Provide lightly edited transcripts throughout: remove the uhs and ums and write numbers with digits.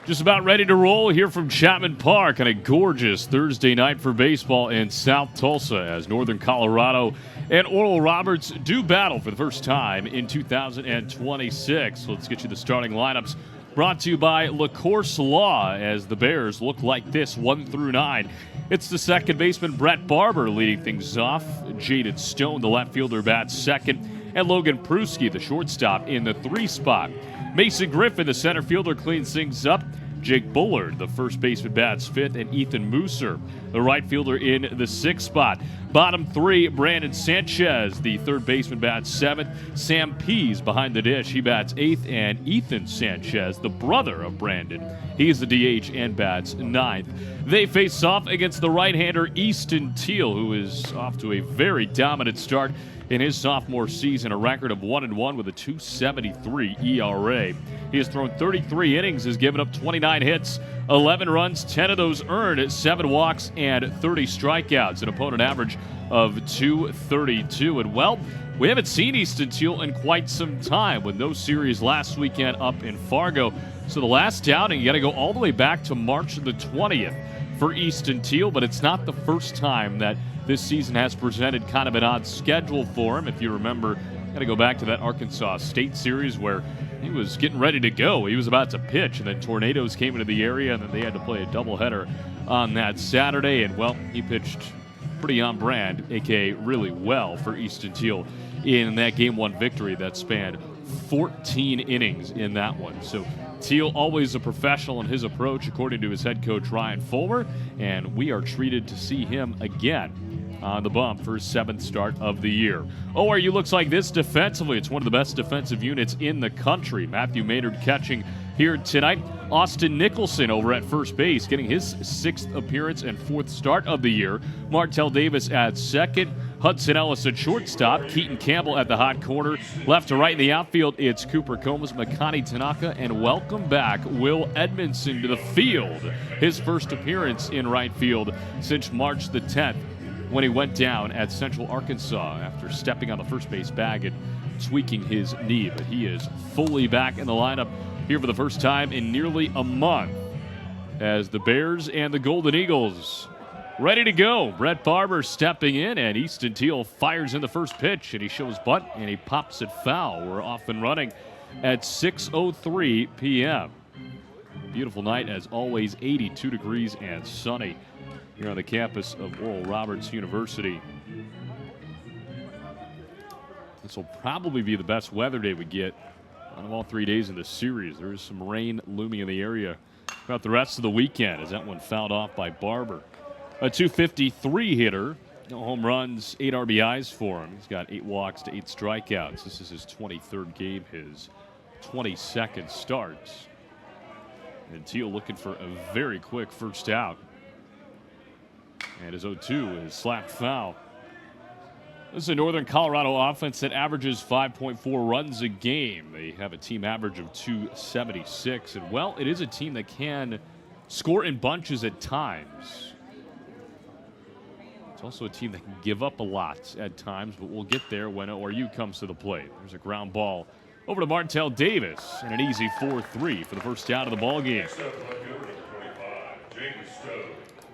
Just about ready to roll here from Chapman Park on a gorgeous Thursday night for baseball in South Tulsa as Northern Colorado and Oral Roberts do battle for the first time in 2026. Let's get you the starting lineups brought to you by LaCourse Law as the Bears look like this 1 through 9. It's the second baseman Brett Barber leading things off. Jaden Stone, the left fielder, bats second. And Logan Pruski, the shortstop, in the 3 spot. Mason Griffin, the center fielder, cleans things up. Jake Bullard, the first baseman, bats 5th, and Ethan Mooser, the right fielder, in the 6th spot. Bottom 3, Brandon Sanchez, the third baseman, bats 7th. Sam Pease behind the dish, he bats 8th, and Ethan Sanchez, the brother of Brandon, he's the DH and bats 9th. They face off against the right-hander Easton Teal, who is off to a very dominant start in his sophomore season, a record of 1-1 with a 2.73 ERA. He has thrown 33 innings, has given up 29 hits, 11 runs, 10 of those earned, 7 walks, and 30 strikeouts, an opponent average of .232. And, well, we haven't seen Easton Teal in quite some time with no series last weekend up in Fargo. So the last outing, you got to go all the way back to March the 20th for Easton Teal, but it's not the first time that this season has presented kind of an odd schedule for him. If you remember, got to go back to that Arkansas State series where he was getting ready to go. He was about to pitch, and then tornadoes came into the area, and then they had to play a doubleheader on that Saturday. And, well, he pitched pretty on brand, a.k.a. really well for Easton Teal in that Game 1 victory that spanned 14 innings in that one. So Teal always a professional in his approach, according to his head coach Ryan Fulmer, and we are treated to see him again on the bump for his 7th start of the year. ORU looks like this defensively. It's one of the best defensive units in the country. Matthew Maynard catching here tonight. Austin Nicholson over at first base, getting his 6th appearance and 4th start of the year. Martell Davis at second. Hudson Ellis at shortstop. Keaton Campbell at the hot corner. Left to right in the outfield, it's Cooper Combs, Makani Tanaka, and welcome back Will Edmondson to the field. His first appearance in right field since March the 10th when he went down at Central Arkansas after stepping on the first base bag and tweaking his knee. But he is fully back in the lineup here for the first time in nearly a month as the Bears and the Golden Eagles ready to go. Brett Barber stepping in, and Easton Teal fires in the first pitch, and he shows bunt, and he pops it foul. We're off and running at 6:03 p.m. Beautiful night, as always, 82 degrees and sunny here on the campus of Oral Roberts University. This will probably be the best weather day we get out of all 3 days in the series. There is some rain looming in the area throughout the rest of the weekend as that one fouled off by Barber. A .253 hitter, no home runs, 8 RBIs for him. He's got 8 walks to 8 strikeouts. This is his 23rd game, his 22nd start. And Teal looking for a very quick first out. And his 0-2 is slapped foul. This is a Northern Colorado offense that averages 5.4 runs a game. They have a team average of .276. And, well, it is a team that can score in bunches at times. It's also a team that can give up a lot at times, but we'll get there when ORU comes to the plate. There's a ground ball over to Martell Davis and an easy 4-3 for the first out of the ball game.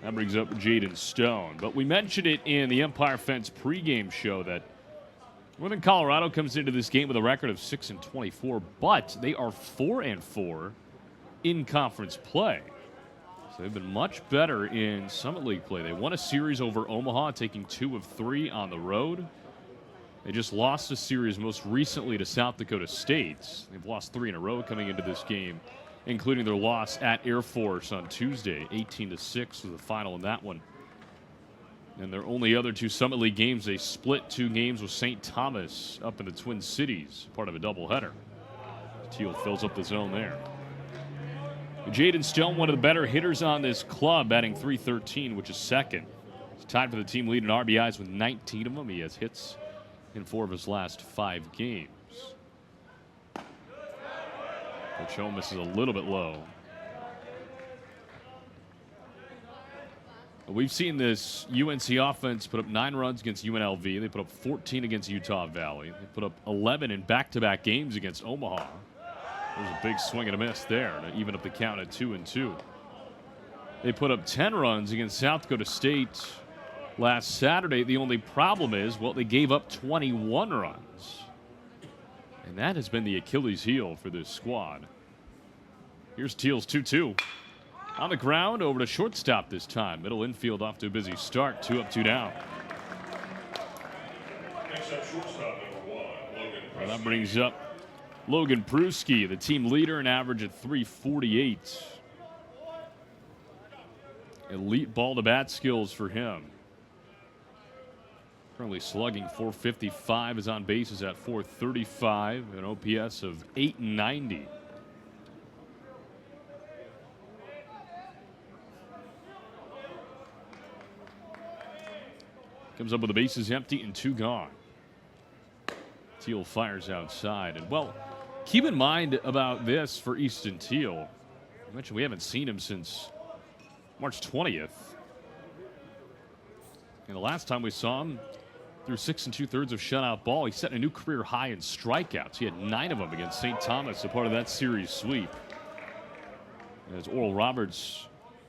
That brings up Jaden Stone. But we mentioned it in the Empire Fence pregame show that Northern Colorado comes into this game with a record of 6-24, but they are 4-4 in conference play. So they've been much better in Summit League play. They won a series over Omaha, taking 2 of 3 on the road. They just lost a series most recently to South Dakota State. They've lost 3 in a row coming into this game, including their loss at Air Force on Tuesday. 18-6 was the final in that one. And their only other 2 Summit League games, they split 2 games with St. Thomas up in the Twin Cities, part of a doubleheader. Teal fills up the zone there. Jaden Stone, one of the better hitters on this club, batting .313, which is second. He's tied for the team lead in RBIs with 19 of them. He has hits in 4 of his last 5 games. Coach Holmes is a little bit low. We've seen this UNC offense put up 9 runs against UNLV. They put up 14 against Utah Valley. They put up 11 in back-to-back games against Omaha. There's a big swing and a miss there to even up the count at 2-2. They put up 10 runs against South Dakota State last Saturday. The only problem is, well, they gave up 21 runs. And that has been the Achilles heel for this squad. Here's Teal's 2-2. On the ground, over to shortstop this time. Middle infield off to a busy start. 2 up, 2 down. Next up, shortstop number 1, Logan Prusky. That brings up Logan Prusky, the team leader, an average at 348. Elite ball to bat skills for him. Currently slugging .455, his on bases at .435, an OPS of .890. Comes up with the bases empty and 2 gone. Teal fires outside. And, well, keep in mind about this for Easton Teal. I mentioned we haven't seen him since March 20th. And the last time we saw him, through 6 2/3 of shutout ball, he set a new career high in strikeouts. He had 9 of them against St. Thomas, a part of that series sweep. As Oral Roberts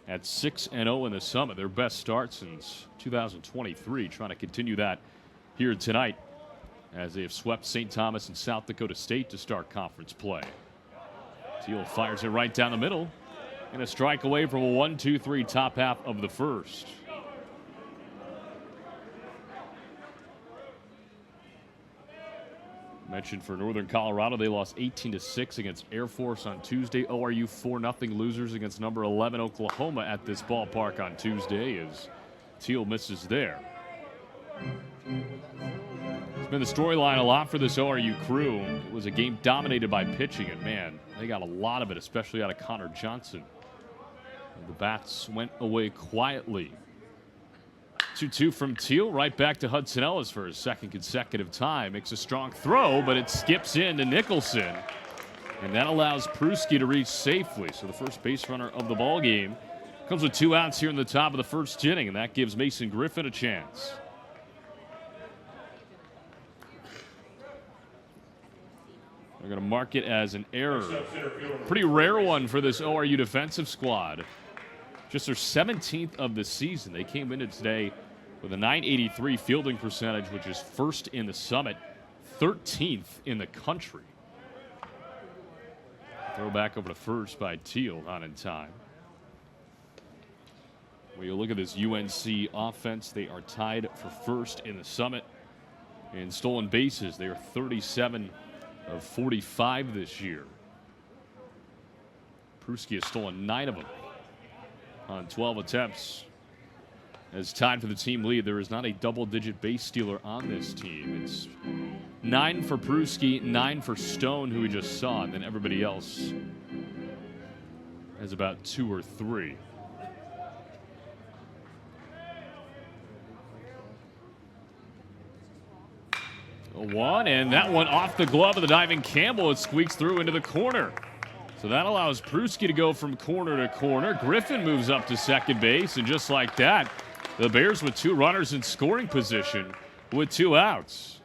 at 6-0 in the Summit, their best start since 2023, trying to continue that here tonight as they have swept St. Thomas and South Dakota State to start conference play. Teal fires it right down the middle, and a strike away from a 1-2-3 top half of the first. Mentioned for Northern Colorado, they lost 18-6 against Air Force on Tuesday. ORU 4-0 losers against number 11 Oklahoma at this ballpark on Tuesday as Teal misses there. It's been the storyline a lot for this ORU crew. It was a game dominated by pitching, and man, they got a lot of it, especially out of Connor Johnson. And the bats went away quietly. 2-2 from Teal, right back to Hudson Ellis for his second consecutive time. Makes a strong throw, but it skips in to Nicholson. And that allows Prusky to reach safely. So the first base runner of the ball game comes with 2 outs here in the top of the first inning, and that gives Mason Griffin a chance. They're going to mark it as an error. Pretty rare one for this ORU defensive squad. Just their 17th of the season. They came into today with a .983 fielding percentage, which is first in the Summit, 13th in the country. Throw back over to first by Teal, not in time. When you look at this UNC offense, they are tied for first in the Summit. In stolen bases, they are 37 of 45 this year. Prusky has stolen 9 of them on 12 attempts. As tied for the team lead, there is not a double-digit base stealer on this team. It's 9 for Prusky, 9 for Stone, who we just saw, and then everybody else has about 2 or 3. A 1, and that one off the glove of the diving Campbell. It squeaks through into the corner. So that allows Prusky to go from corner to corner. Griffin moves up to second base, and just like that, the Bears with 2 runners in scoring position with 2 outs.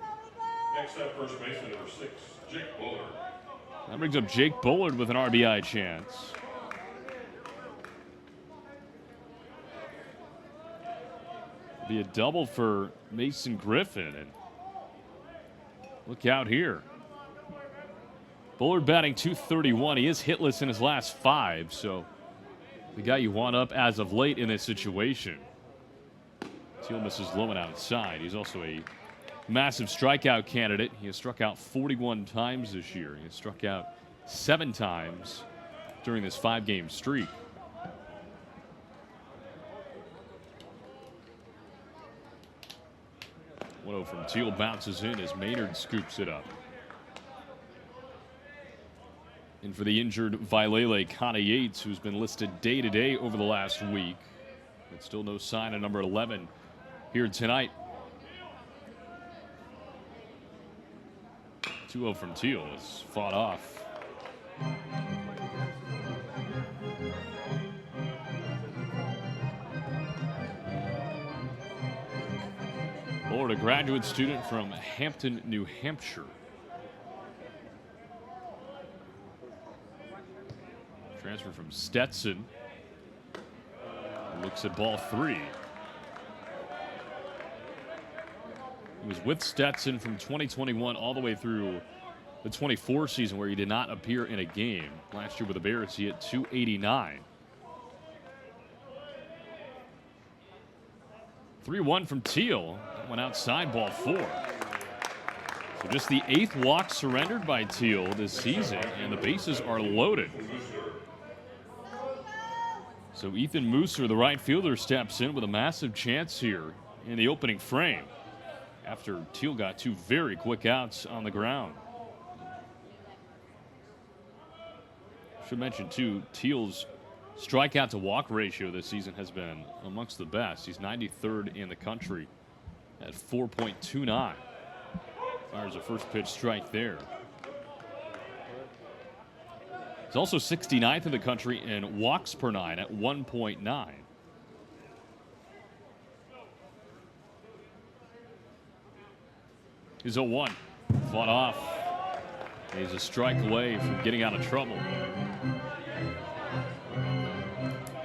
Next up, first baseman number 6, Jake Bullard. That brings up Jake Bullard with an RBI chance. Be a double for Mason Griffin, and look out here. Bullard batting .231. He is hitless in his last 5, so the guy you want up as of late in this situation. Teal misses low and outside. He's also a massive strikeout candidate. He has struck out 41 times this year. He has struck out 7 times during this 5-game streak. One from Teal bounces in as Maynard scoops it up. And for the injured Vailele Kana Yates, who's been listed day-to-day over the last week, but still no sign of number 11 here tonight. 2-0 from Teal is fought off. Bullard, a graduate student from Hampton, New Hampshire. Transfer from Stetson. Looks at ball 3. He was with Stetson from 2021 all the way through the 24 season, where he did not appear in a game. Last year with the Bears, he hit .289. 3-1 from Teal. That went outside, ball 4. So just the 8th walk surrendered by Teal this season, and the bases are loaded. So Ethan Mooser, the right fielder, steps in with a massive chance here in the opening frame after Teal got 2 very quick outs on the ground. Should mention, too, Teal's strikeout to walk ratio this season has been amongst the best. He's 93rd in the country at 4.29. Fires a first pitch strike there. He's also 69th in the country in walks per 9 at 1.9. He's 0-1. Fought off. He's a strike away from getting out of trouble.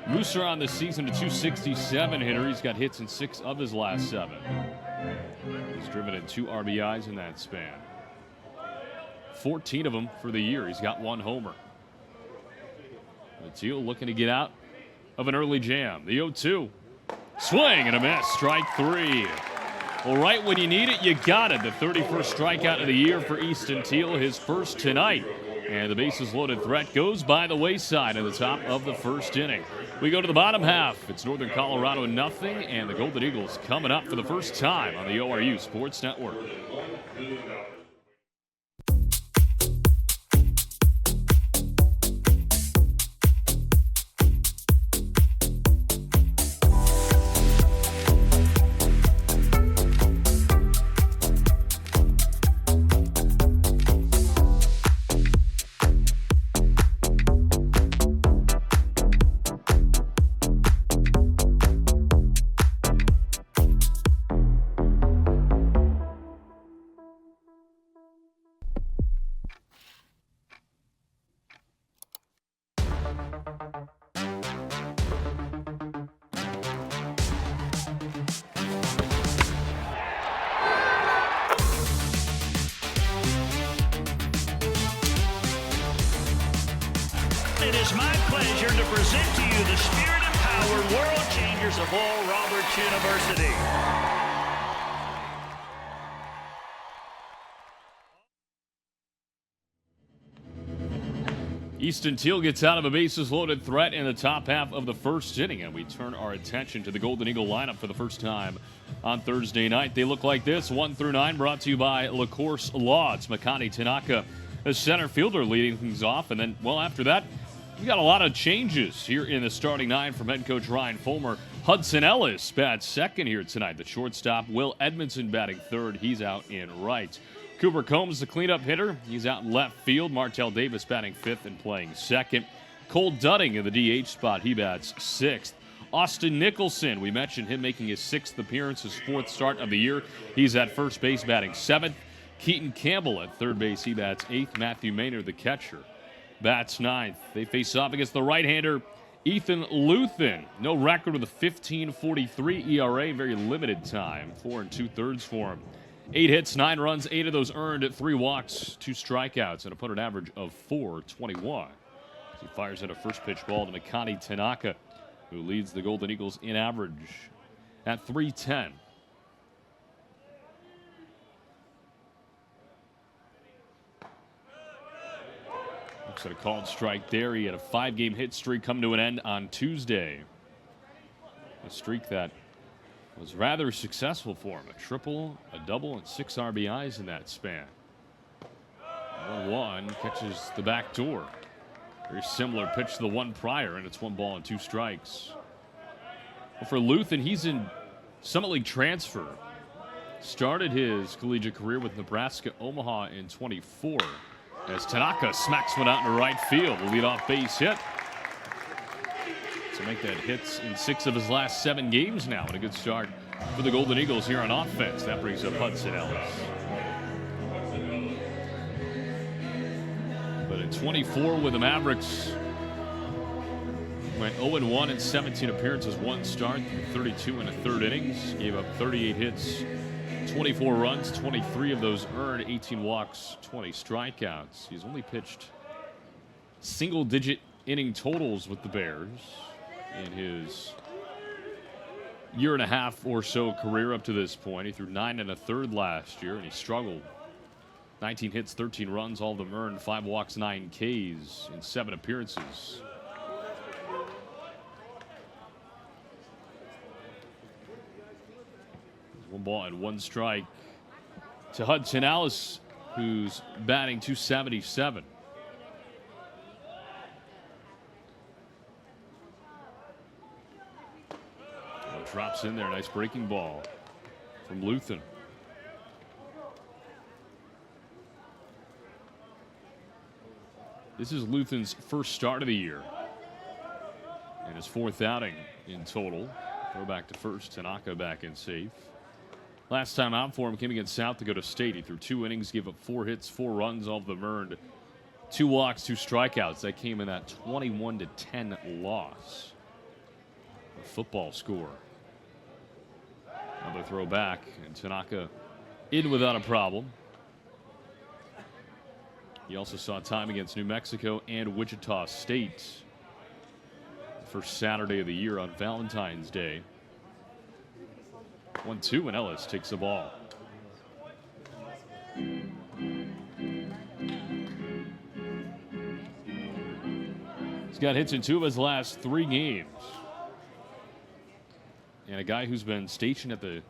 Mooser on the season, a .267 hitter. He's got hits in 6 of his last 7. He's driven in 2 RBIs in that span. 14 of them for the year. He's got 1 homer. Teal looking to get out of an early jam. The 0-2. Swing and a miss. Strike 3. Well, right when you need it, you got it. The 31st strikeout of the year for Easton Teal, his first tonight. And the bases loaded threat goes by the wayside in the top of the first inning. We go to the bottom half. It's Northern Colorado 0, and the Golden Eagles coming up for the first time on the ORU Sports Network. It is my pleasure to present to you the spirit-empowered world changers of Oral Roberts University. Easton Teal gets out of a bases-loaded threat in the top half of the first inning, and we turn our attention to the Golden Eagle lineup for the first time on Thursday night. They look like this, 1 through 9, brought to you by LaCourse Law. It's Makani Tanaka, the center fielder, leading things off, and then, well, after that, we got a lot of changes here in the starting 9 from head coach Ryan Fulmer. Hudson Ellis bats second here tonight. The shortstop, Will Edmondson, batting third. He's out in right. Cooper Combs, the cleanup hitter. He's out in left field. Martell Davis batting 5th and playing 2nd. Cole Dudding in the DH spot. He bats 6th. Austin Nicholson, we mentioned him making his 6th appearance, his 4th start of the year. He's at first base batting 7th. Keaton Campbell at third base. He bats 8th. Matthew Maynard, the catcher, bats 9th. They face off against the right-hander Ethan Luthen. No record with a 15.43 ERA. Very limited time. 4 2/3 for him. 8 hits, 9 runs, 8 of those earned, 3 walks, 2 strikeouts, and a opponent average of .421. He fires at a first pitch ball to Makani Tanaka, who leads the Golden Eagles in average at .310. Looks at a called strike there. He had a 5-game hit streak come to an end on Tuesday. A streak that was rather successful for him. A triple, a double, and 6 RBIs in that span. 1-1 catches the back door. Very similar pitch to the one prior, and it's 1 ball and 2 strikes. Well, for Luthen, he's in Summit League transfer. Started his collegiate career with Nebraska Omaha in 24. As Tanaka smacks one out in right field. The leadoff base hit. To make that hits in 6 of his last 7 games now. And a good start for the Golden Eagles here on offense. That brings up Hudson Ellis. But at 24 with the Mavericks, went 0-1 in 17 appearances, one start, 32 in the third innings. Gave up 38 hits, 24 runs, 23 of those earned, 18 walks, 20 strikeouts. He's only pitched single-digit inning totals with the Bears in his year and a half or so career up to this point. He threw 9 1/3 last year, and he struggled. 19 hits, 13 runs, all of them earned, 5 walks, 9 Ks in 7 appearances. One ball and one strike to Hudson Ellis, who's batting .277. Drops in there, nice breaking ball from Luthen. This is Luthen's first start of the year and his 4th outing in total. Throw back to first, Tanaka back in safe. Last time out for him came against South Dakota State. He threw 2 innings, gave up 4 hits, 4 runs, all of them earned, 2 walks, 2 strikeouts. That came in that 21-10 loss. A football score. Another throw back, and Tanaka in without a problem. He also saw time against New Mexico and Wichita State. First Saturday of the year on Valentine's Day. 1-2, and Ellis takes the ball. He's got hits in 2 of his last 3 games. And a guy who's been stationed at the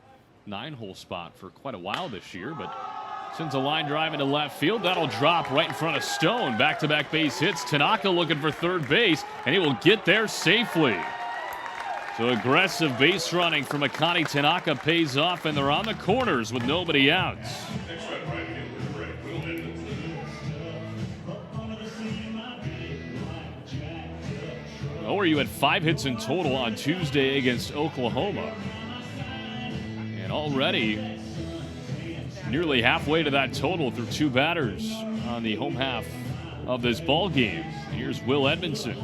9-hole spot for quite a while this year, but sends a line drive into left field. That'll drop right in front of Stone. Back-to-back base hits. Tanaka looking for third base, and he will get there safely. So aggressive base running from Akani Tanaka pays off, and they're on the corners with nobody out. ORU had 5 hits in total on Tuesday against Oklahoma. And already nearly halfway to that total through 2 batters on the home half of this ball game. Here's Will Edmondson.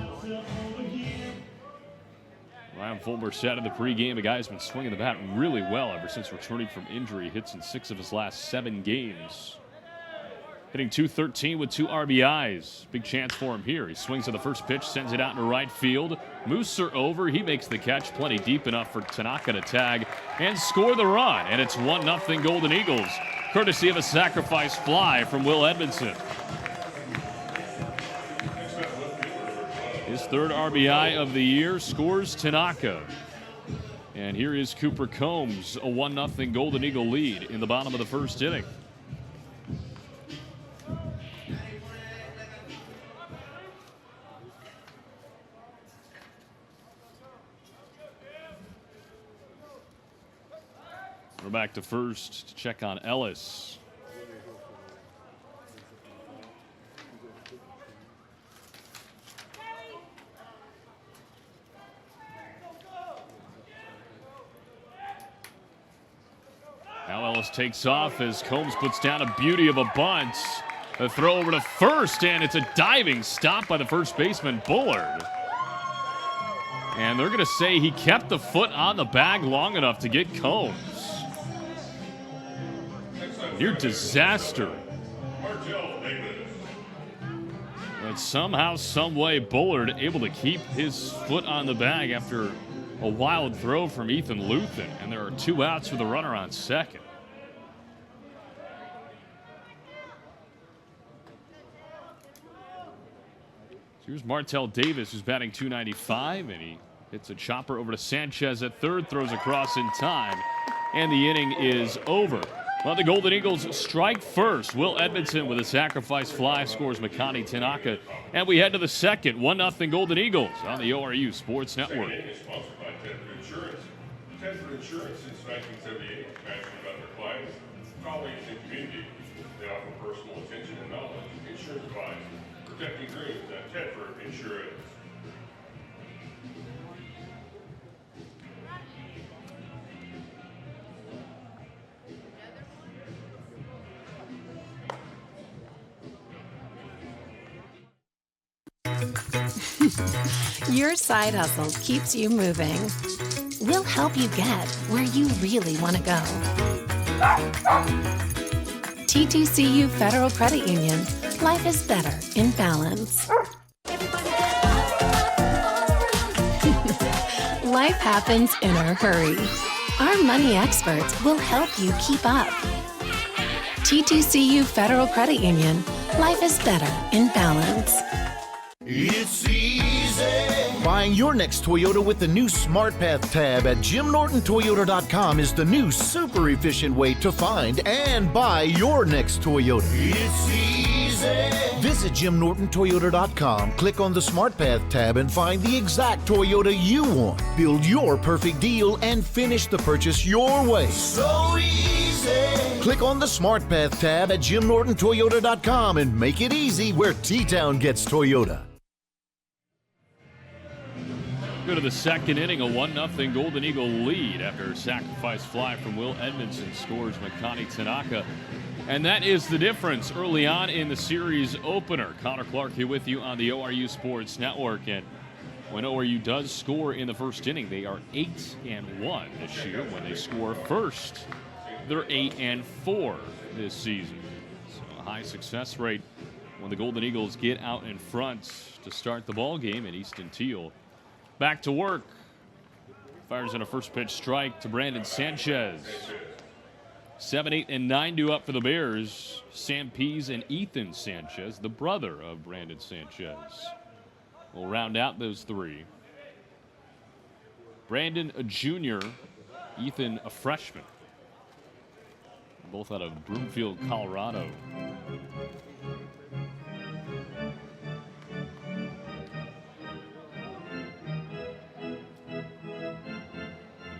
Ryan Fulmer said in the pregame, a guy has been swinging the bat really well ever since returning from injury. Hits in 6 of his last 7 games. Hitting .213 with 2 RBIs. Big chance for him here. He swings at the first pitch, sends it out into right field. Mooser over. He makes the catch plenty deep enough for Tanaka to tag and score the run. And it's 1-0 Golden Eagles, courtesy of a sacrifice fly from Will Edmondson. His 3rd RBI of the year, scores Tanaka. And here is Cooper Combs, a 1-0 Golden Eagle lead in the bottom of the 1st inning. We're back to first to check on Ellis. Now Ellis takes off as Combs puts down a beauty of a bunt. A throw over to first, and it's a diving stop by the first baseman, Bullard. And they're going to say he kept the foot on the bag long enough to get Combs. Near disaster. But somehow, some way, Bullard able to keep his foot on the bag after a wild throw from Ethan Luthen. And there are 2 outs with a runner on second. Here's Martell Davis, who's batting .295, and he hits a chopper over to Sanchez at third, throws across in time, and the inning is over. Well, the Golden Eagles strike first. Will Edmondson with a sacrifice fly scores Makani Tanaka. And we head to the second. 1-0 Golden Eagles on the ORU Sports Network. Sponsored by Tedford Insurance. Tedford Insurance since 1978. Passionate about their clients, colleagues, and community. They offer personal attention and knowledge. Insurance advice. Protecting dreams at Tedford Insurance. Your side hustle keeps you moving. We'll help you get where you really want to go. T2CU Federal Credit Union. Life is better in balance. Life happens in a hurry. Our money experts will help you keep up. T2CU Federal Credit Union. Life is better in balance. It's easy. Buying your next Toyota with the new SmartPath tab at JimNortonToyota.com is the new super efficient way to find and buy your next Toyota. It's easy. Visit JimNortonToyota.com, click on the SmartPath tab and find the exact Toyota you want. Build your perfect deal and finish the purchase your way. So easy. Click on the SmartPath tab at JimNortonToyota.com and make it easy where T-Town gets Toyota. Go to the second inning, a 1-0 Golden Eagle lead after a sacrifice fly from Will Edmondson scores Makani Tanaka. And that is the difference early on in the series opener. Connor Clark here with you on the ORU Sports Network. And when ORU does score in the first inning, they are 8-1 this year. When they score first, they're 8-4 this season. So a high success rate when the Golden Eagles get out in front to start the ball game. And Easton Teal back to work. Fires in a first pitch strike to Brandon Sanchez. 7, 8, and 9 due up for the Bears. Sam Pease and Ethan Sanchez, the brother of Brandon Sanchez, will round out those three. Brandon, a junior. Ethan, a freshman. Both out of Broomfield, Colorado.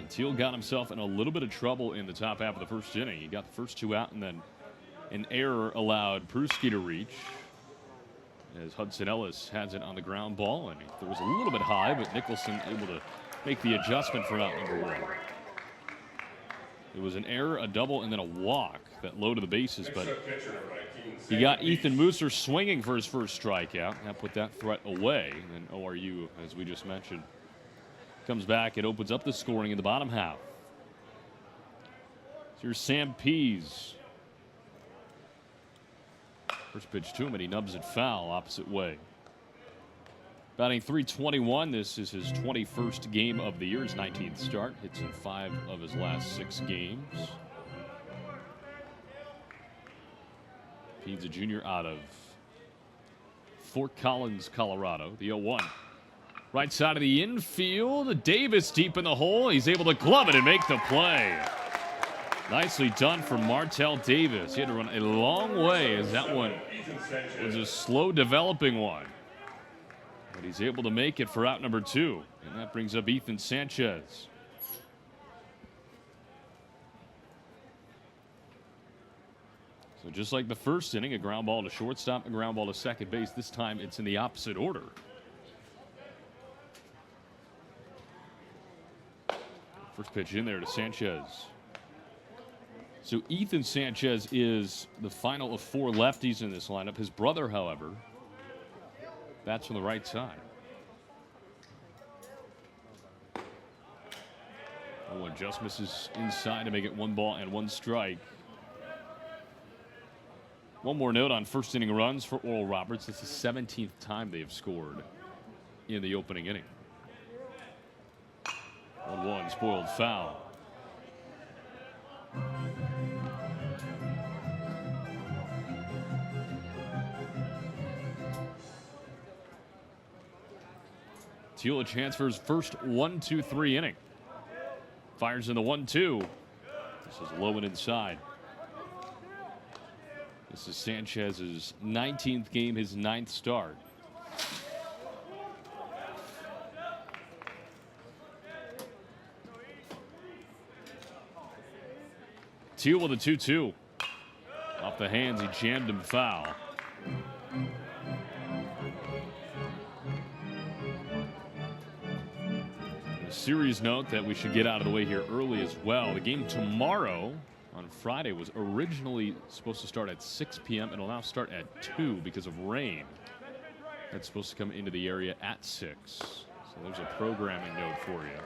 Teal got himself in a little bit of trouble in the top half of the first inning. He got the first two out, and then an error allowed Pruski to reach as Hudson Ellis has it on the ground ball, and it was a little bit high, but Nicholson able to make the adjustment for out number one. It was an error, a double, and then a walk that loaded the bases, but he got Ethan Mooser swinging for his first strikeout. That put that threat away, and then ORU, as we just mentioned, comes back. It opens up the scoring in the bottom half. So here's Sam Pease. First pitch to him, and he nubs it foul opposite way. Batting .321. This is his 21st game of the year, his 19th start. Hits in 5 of his last 6 games. Pease, a junior out of Fort Collins, Colorado. The 0-1. Right side of the infield. Davis deep in the hole. He's able to glove it and make the play. Nicely done for Martell Davis. He had to run a long way as that one was a slow developing one. But he's able to make it for out number 2. And that brings up Ethan Sanchez. So just like the first inning, a ground ball to shortstop, a ground ball to second base. This time it's in the opposite order. First pitch in there to Sanchez. So Ethan Sanchez is the final of 4 lefties in this lineup. His brother, however, bats from the right side. Oh, and just misses inside to make it 1 ball and 1 strike. One more note on first inning runs for Oral Roberts. It's the 17th time they have scored in the opening inning. 1-1, spoiled foul. Teal a chance for his first 1-2-3 inning. Fires in the 1-2. This is low and inside. This is Sanchez's 19th game, his 9th start. Teal with a 2-2. Off the hands, he jammed him foul. A series note that we should get out of the way here early as well. The game tomorrow on Friday was originally supposed to start at 6 p.m. It'll now start at 2 because of rain. That's supposed to come into the area at 6. So there's a programming note for you.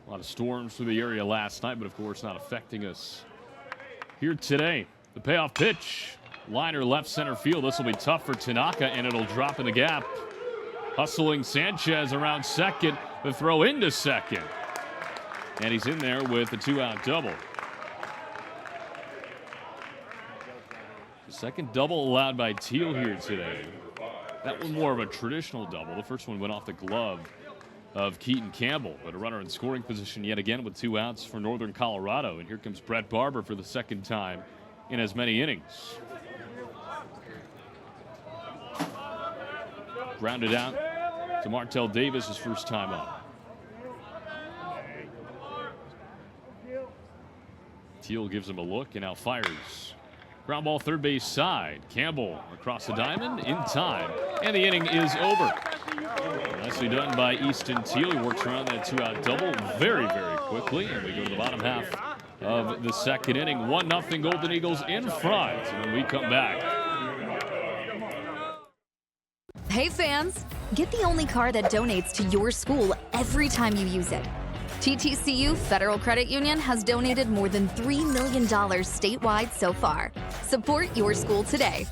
A lot of storms through the area last night, but of course not affecting us here today. The payoff pitch. Liner left center field. This will be tough for Tanaka, and it'll drop in the gap. Hustling Sanchez around second. The throw into second. And he's in there with a 2-out double. The second double allowed by Teal here today. That one more of a traditional double. The first one went off the glove of Keaton Campbell, but a runner in scoring position yet again with 2 outs for Northern Colorado. And here comes Brett Barber for the second time in as many innings. Grounded out to Martell Davis, his first time up. Teal gives him a look and now fires. Ground ball third base side. Campbell across the diamond in time, and the inning is over. Nicely done by Easton Teal. He works around that 2-out double very, very quickly, and we go to the bottom half of the second inning. 1-0 Golden Eagles in front. And when we come back, Hey fans, get the only car that donates to your school every time you use it. TTCU Federal Credit Union has donated more than $3 million statewide so far. Support your school today.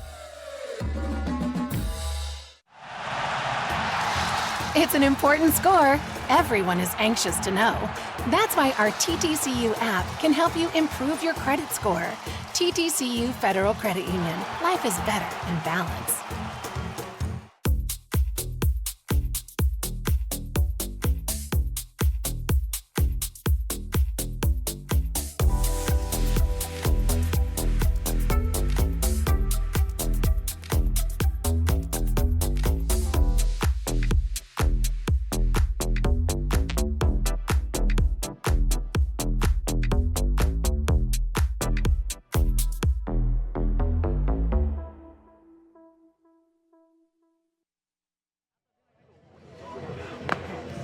It's an important score. Everyone is anxious to know. That's why our TTCU app can help you improve your credit score. TTCU Federal Credit Union. Life is better in balance.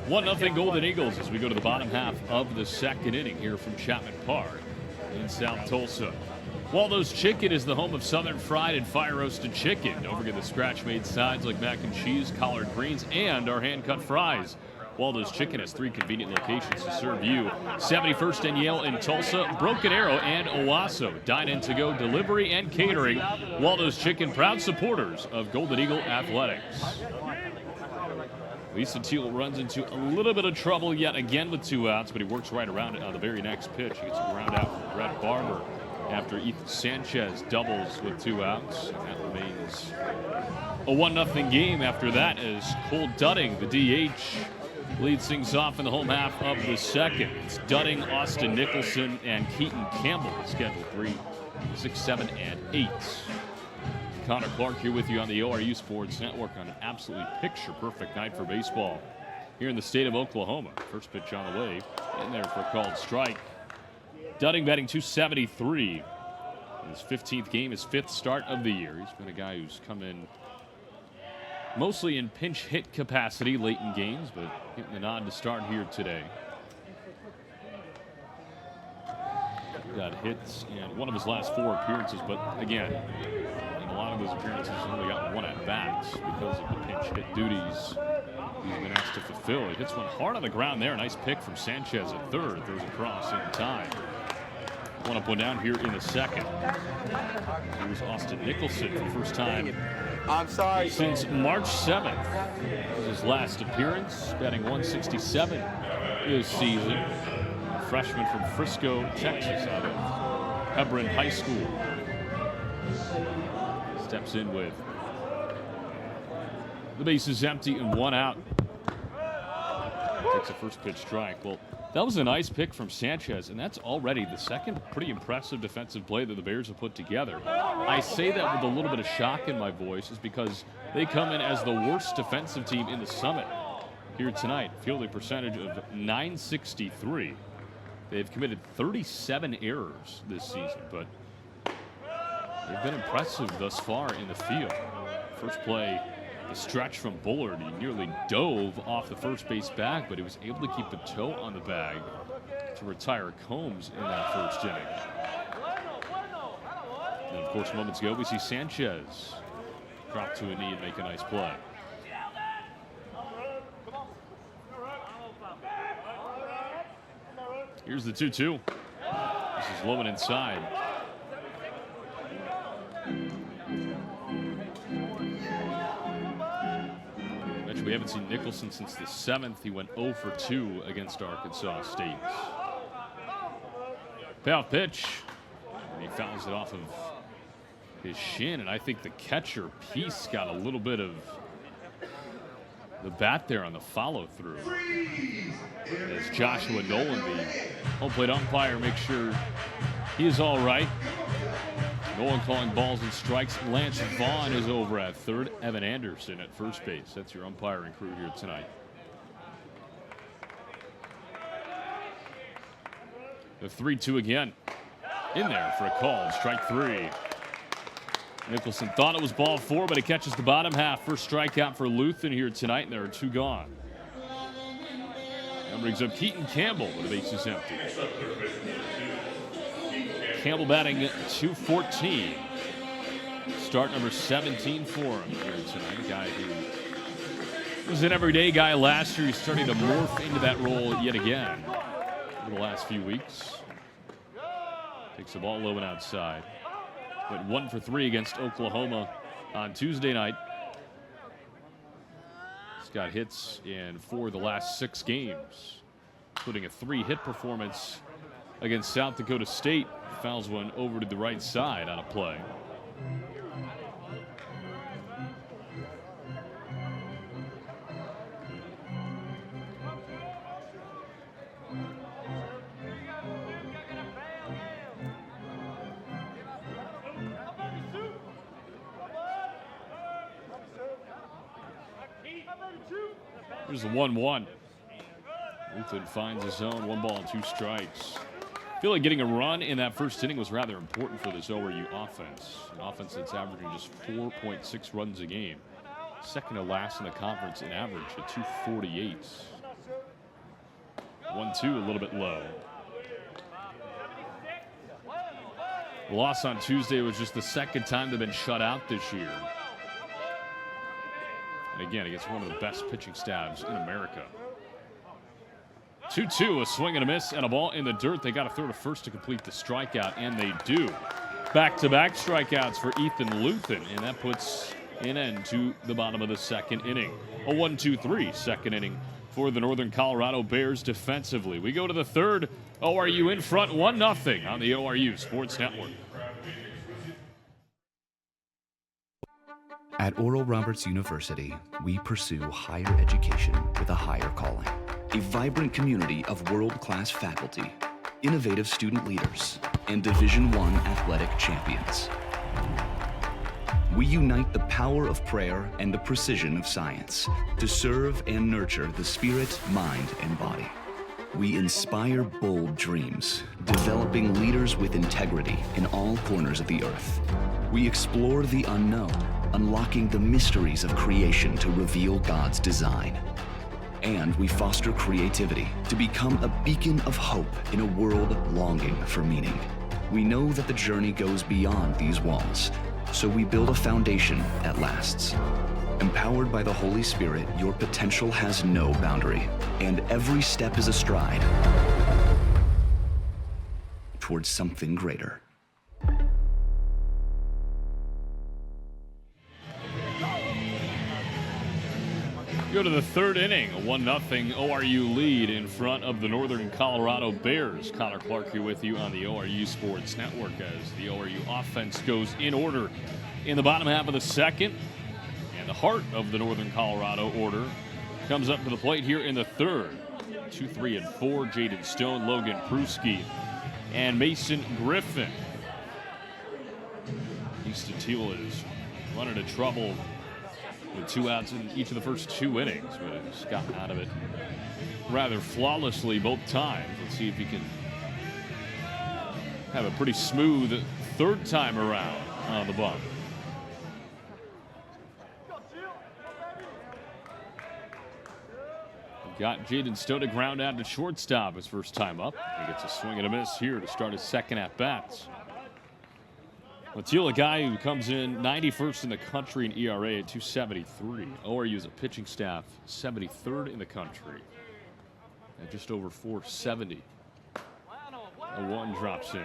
One nothing Golden Eagles as we go to the bottom half of the second inning here from Chapman Park in South Tulsa. Waldo's Chicken is the home of Southern Fried and Fire Roasted Chicken. Don't forget the scratch-made sides like mac and cheese, collard greens, and our hand-cut fries. Waldo's Chicken has 3 convenient locations to serve you. 71st and Yale in Tulsa, Broken Arrow, and Owasso. Dine-in to-go delivery and catering. Waldo's Chicken, proud supporters of Golden Eagle Athletics. Lisa Teal runs into a little bit of trouble yet again with 2 outs, but he works right around it on the very next pitch. He gets a ground out from Brett Barber after Ethan Sanchez doubles with 2 outs. And that remains a 1-0 game after that as Cole Dudding, the DH, leads things off in the home half of the second. It's Dudding, Austin Nicholson, and Keaton Campbell, scheduled 3, 6, 7, and 8. Connor Clark here with you on the ORU Sports Network on an absolutely picture-perfect night for baseball here in the state of Oklahoma. First pitch on the way, in there for a called strike. Dudding batting .273. His 15th game, his 5th start of the year. He's been a guy who's come in mostly in pinch hit capacity late in games, but getting the nod to start here today. Got hits in one of his last 4 appearances, but again, in a lot of those appearances, he's only got 1 at bats because of the pinch hit duties he's been asked to fulfill. He hits one hard on the ground there. Nice pick from Sanchez at third. Throws across in time. 1 up, 1 down here in the second. Here's Austin Nicholson for the first time since March 7th. This is his last appearance, batting .167 this season. Freshman from Frisco, Texas, out of Hebron High School. Steps in with the base is empty and 1 out. Takes a first pitch strike. Well, that was a nice pick from Sanchez, and that's already the second pretty impressive defensive play that the Bears have put together. I say that with a little bit of shock in my voice is because they come in as the worst defensive team in the Summit here tonight. Fielding percentage of .963. They've committed 37 errors this season, but they've been impressive thus far in the field. First play, the stretch from Bullard. He nearly dove off the first base bag, but he was able to keep the toe on the bag to retire Combs in that first inning. And of course, moments ago, we see Sanchez drop to a knee and make a nice play. Here's the 2-2. This is low and inside. We haven't seen Nicholson since the 7th. He went 0 for 2 against Arkansas State. Payoff pitch. And he fouls it off of his shin. And I think the catcher Peace got a little bit of the bat there on the follow through. As Joshua Nolan, the home plate umpire, makes sure he is all right. Nolan calling balls and strikes. Lance Vaughn is over at third. Evan Anderson at first base. That's your umpiring crew here tonight. The 3-2 again. In there for a call. Strike 3. Nicholson thought it was ball 4, but he catches the bottom half. First strikeout for Luthen here tonight, and there are 2 gone. That brings up Keaton Campbell with the bases empty. Campbell batting .214. Start number 17 for him here tonight. A guy who was an everyday guy last year. He's starting to morph into that role yet again over the last few weeks. Takes the ball low and outside. Went 1 for 3 against Oklahoma on Tuesday night. He's got hits in 4 of the last 6 games, including a 3-hit performance against South Dakota State. Fouls one over to the right side on a play. Here's the 1-1. Luthen finds his own. 1 ball and 2 strikes. I feel like getting a run in that first inning was rather important for this ORU offense. An offense that's averaging just 4.6 runs a game. Second to last in the conference in average at 248. 1-2, a little bit low. The loss on Tuesday was just the second time they've been shut out this year. And again, against one of the best pitching staffs in America. 2-2, a swing and a miss and a ball in the dirt. They got to throw to first to complete the strikeout, and they do. Back-to-back strikeouts for Ethan Luthen, and that puts an end to the bottom of the second inning. A 1-2-3 second inning for the Northern Colorado Bears defensively. We go to the third. ORU in front 1-0 on the ORU Sports Network. At Oral Roberts University, we pursue higher education with a higher calling. A vibrant community of world-class faculty, innovative student leaders, and Division I athletic champions. We unite the power of prayer and the precision of science to serve and nurture the spirit, mind, and body. We inspire bold dreams, developing leaders with integrity in all corners of the earth. We explore the unknown, unlocking the mysteries of creation to reveal God's design. And we foster creativity to become a beacon of hope in a world longing for meaning. We know that the journey goes beyond these walls, so we build a foundation that lasts. Empowered by the Holy Spirit, your potential has no boundary, and every step is a stride towards something greater. Go to the third inning, a 1-0 ORU lead in front of the Northern Colorado Bears. Connor Clark here with you on the ORU Sports Network as the ORU offense goes in order in the bottom half of the second. And the heart of the Northern Colorado order comes up to the plate here in the third. 2, 3, and 4, Jaden Stone, Logan Pruski, and Mason Griffin. Easton Teal is running into trouble with 2 outs in each of the first 2 innings, but has gotten out of it rather flawlessly both times. Let's see if he can have a pretty smooth third time around on the bump. got Jaden Stone to ground out to shortstop his first time up. He gets a swing and a miss here to start his second at-bats. Teal, a guy who comes in 91st in the country in ERA at 273. ORU's a pitching staff 73rd in the country at just over 470. A 1 drops in.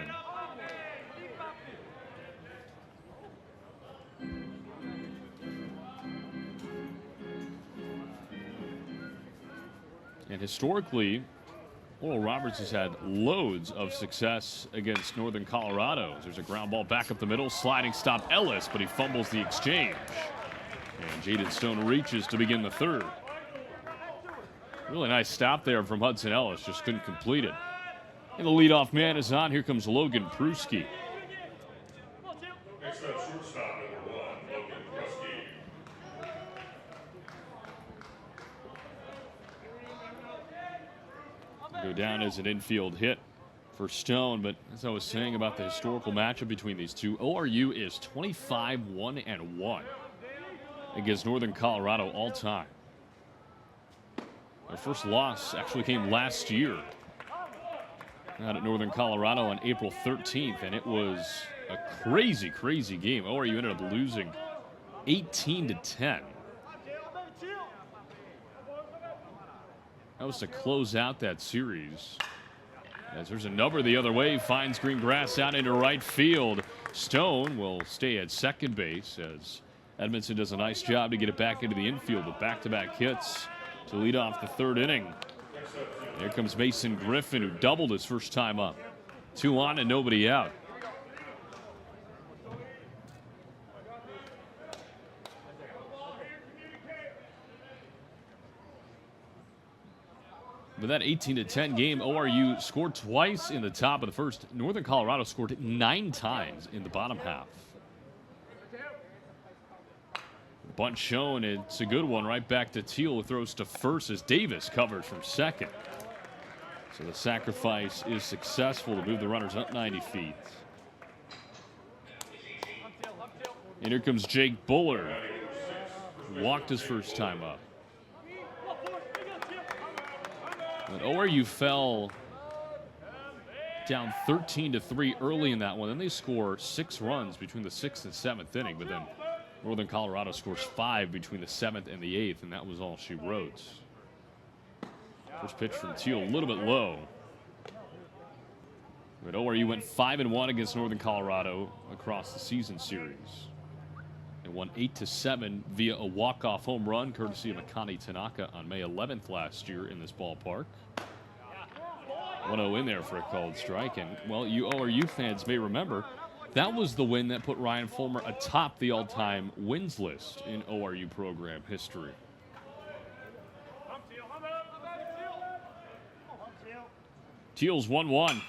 And historically, Oral Roberts has had loads of success against Northern Colorado. There's a ground ball back up the middle, sliding stop Ellis, but he fumbles the exchange. And Jaden Stone reaches to begin the third. Really nice stop there from Hudson Ellis, just couldn't complete it. And the leadoff man is on. Here comes Logan Pruski. Next up, shortstop number 1, Logan Pruski. Go down as an infield hit for Stone, but as I was saying about the historical matchup between these two, ORU is 25-1-1 against Northern Colorado all time. Their first loss actually came last year out at Northern Colorado on April 13th, and it was a crazy, crazy game. ORU ended up losing 18-10. That was to close out that series. As there's a number the other way, finds green grass out into right field. Stone will stay at second base as Edmondson does a nice job to get it back into the infield with back-to-back hits to lead off the third inning. There comes Mason Griffin, who doubled his first time up. 2 on and nobody out. With that 18-10 game, ORU scored twice in the top of the first. Northern Colorado scored 9 times in the bottom half. Bunt shown, it's a good one right back to Teal, who throws to first as Davis covers from second. So the sacrifice is successful to move the runners up 90 feet. And here comes Jake Bullard, who walked his first time up. But ORU fell down 13-3 early in that one. Then they score 6 runs between the 6th and 7th inning. But then Northern Colorado scores 5 between the 7th and the 8th, and that was all she wrote. First pitch from Teal, a little bit low. But ORU went 5-1 against Northern Colorado across the season series. They won 8-7 via a walk-off home run, courtesy of Akane Tanaka on May 11th last year in this ballpark. 1-0 in there for a called strike. And, well, you ORU fans may remember, that was the win that put Ryan Fulmer atop the all-time wins list in ORU program history. Teal's 1-1.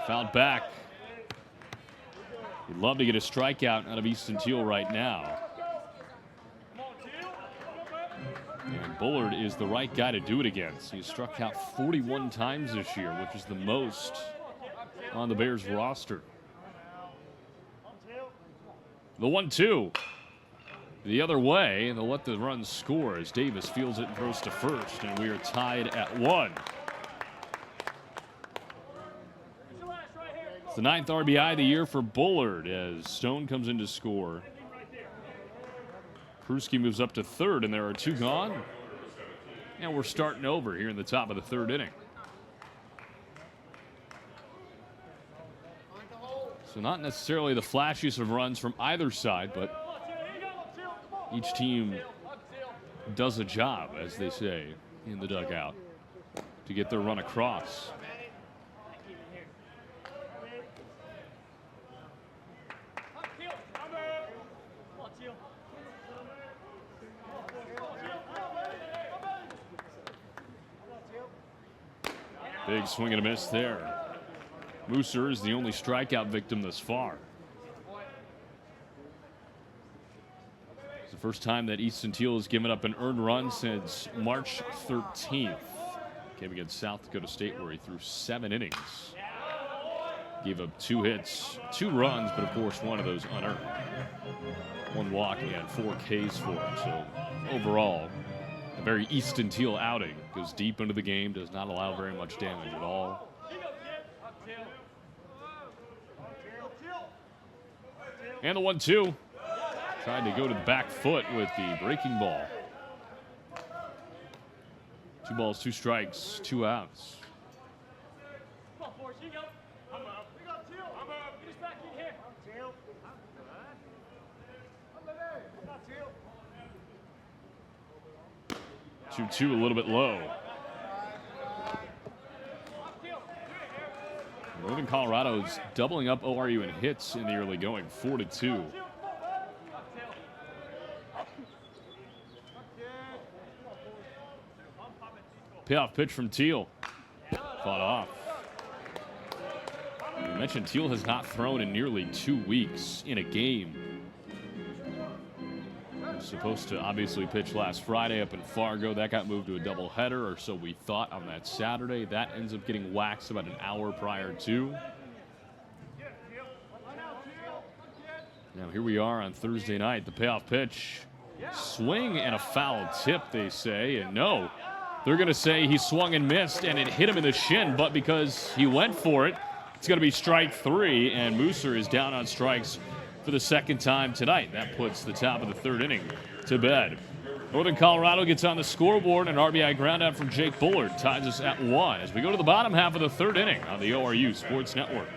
Fouled back. You'd love to get a strikeout out of Easton Teal right now. And Bullard is the right guy to do it against. He's struck out 41 times this year, which is the most on the Bears roster. The 1-2. The other way, and they'll let the run score as Davis fields it and throws to first, and we are tied at 1. It's the 9th RBI of the year for Bullard as Stone comes in to score. Pruski moves up to third, and there are 2 gone. And we're starting over here in the top of the 3rd inning. So not necessarily the flashiest of runs from either side, but each team does a job, as they say in the dugout, to get their run across. Big swing and a miss there. Mooser is the only strikeout victim thus far. It's the first time that Easton Teal has given up an earned run since March 13th. Came against South Dakota State where he threw 7 innings. Gave up 2 hits, 2 runs, but of course one of those unearned. 1 walk and 4 Ks for him. So overall, a very Easton Teal outing. Goes deep into the game, does not allow very much damage at all. And the 1-2. Tried to go to the back foot with the breaking ball. 2 balls, 2 strikes, 2 outs. 2-2, a little bit low. Northern Colorado's doubling up ORU in hits in the early going, 4-2. Payoff pitch from Teal. Fought off. You mentioned Teal has not thrown in nearly 2 weeks in a game. He was supposed to obviously pitch last Friday up in Fargo. That got moved to a doubleheader, or so we thought, on that Saturday. That ends up getting waxed about an hour prior to. Now here we are on Thursday night. The payoff pitch. Swing and a foul tip, they say. And no, they're going to say he swung and missed, and it hit him in the shin. But because he went for it, it's going to be strike 3, and Mooser is down on strikes for the second time tonight. That puts the top of the 3rd inning to bed. Northern Colorado gets on the scoreboard. An RBI groundout from Jake Bullard ties us at 1 as we go to the bottom half of the 3rd inning on the ORU Sports Network.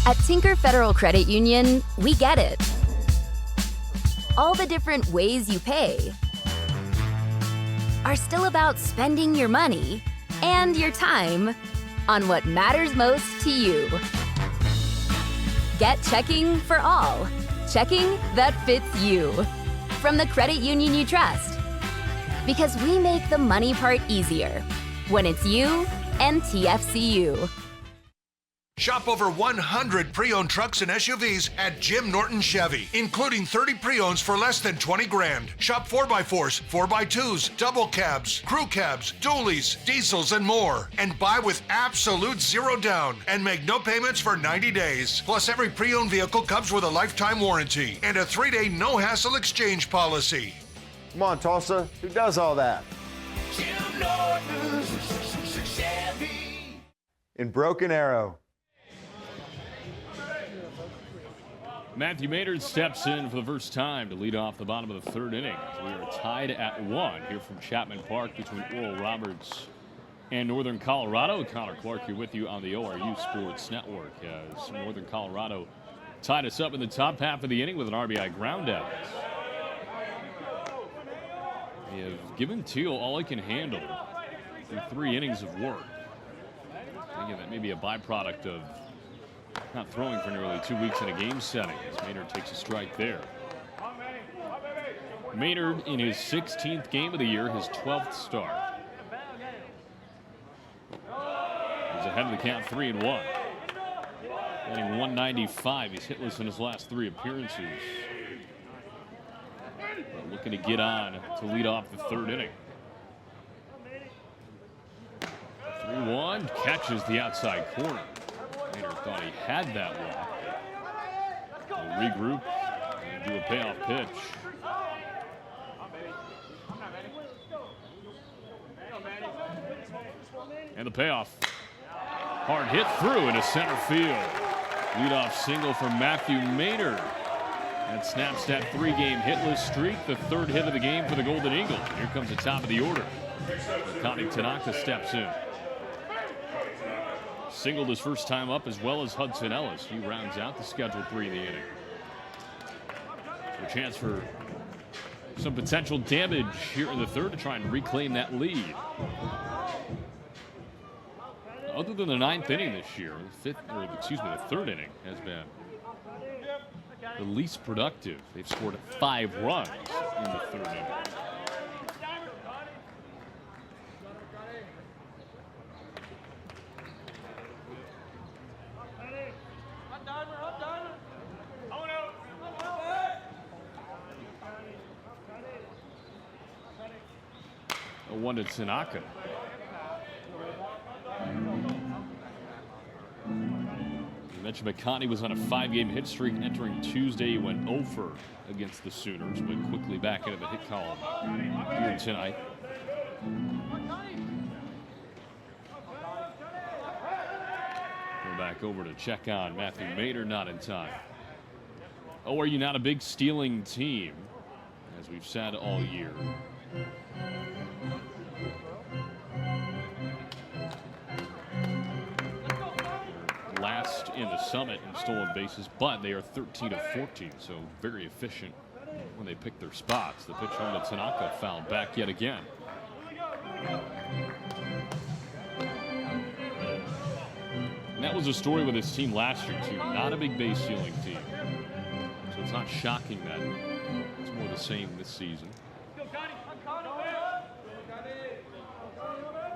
At Tinker Federal Credit Union, we get it. All the different ways you pay are still about spending your money and your time on what matters most to you. Get checking for all. Checking that fits you. From the credit union you trust. Because we make the money part easier when it's you and TFCU. Shop over 100 pre-owned trucks and SUVs at Jim Norton Chevy, including 30 pre-owns for less than 20 grand. Shop 4x4s, 4x2s, double cabs, crew cabs, dualies, diesels, and more. And buy with absolute zero down and make no payments for 90 days. Plus, every pre-owned vehicle comes with a lifetime warranty and a 3-day no-hassle exchange policy. Come on, Tulsa. Who does all that? Jim Norton Chevy. In Broken Arrow. Matthew Maynard steps in for the first time to lead off the bottom of the 3rd inning. We are tied at 1 here from Chapman Park between Oral Roberts and Northern Colorado. Connor Clark here with you on the ORU Sports Network as Northern Colorado tied us up in the top half of the inning with an RBI groundout. They have given Teal all he can handle through 3 innings of work. Again, that may be a byproduct of not throwing for nearly 2 weeks in a game setting as Maynard takes a strike there. Maynard in his 16th game of the year, his 12th start. He's ahead of the count 3-1. Hitting 195. He's hitless in his last 3 appearances. But looking to get on to lead off the 3rd inning. 3-1, catches the outside corner. Maynard thought he had that one. They'll regroup and do a payoff pitch. And the payoff. Hard hit through into center field. Leadoff single from Matthew Maynard. That snaps that 3-game hitless streak, the 3rd hit of the game for the Golden Eagles. Here comes the top of the order. Connie Tanaka steps in. Singled his first time up as well as Hudson Ellis. He rounds out the scheduled 3 in the inning. A chance for some potential damage here in the 3rd to try and reclaim that lead. Other than the 9th inning this year, the 3rd inning has been the least productive. They've scored 5 runs in the third inning. A 1 to Tanaka. You mentioned McConney was on a 5-game hit streak entering Tuesday. He went 0 against the Sooners, went quickly back into the hit column here tonight. Go back over to check on Matthew Mader, not in time. ORU not a big stealing team, as we've said all year. Last in the Summit in stolen bases, but they are 13 of 14, so very efficient when they pick their spots. The pitch home to Tanaka fouled back yet again. And that was a story with this team last year, too. Not a big base stealing team. So it's not shocking that it's more the same this season.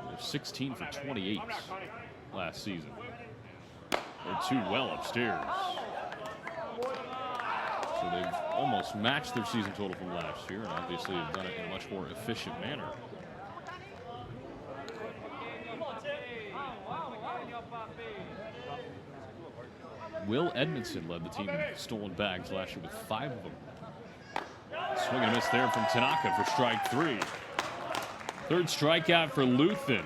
They're 16 for 28 last season. They're too well upstairs. So they've almost matched their season total from last year, and obviously have done it in a much more efficient manner. Will Edmondson led the team in stolen bags last year with 5 of them. Swing and a miss there from Tanaka for strike 3. Third strikeout for Luthen.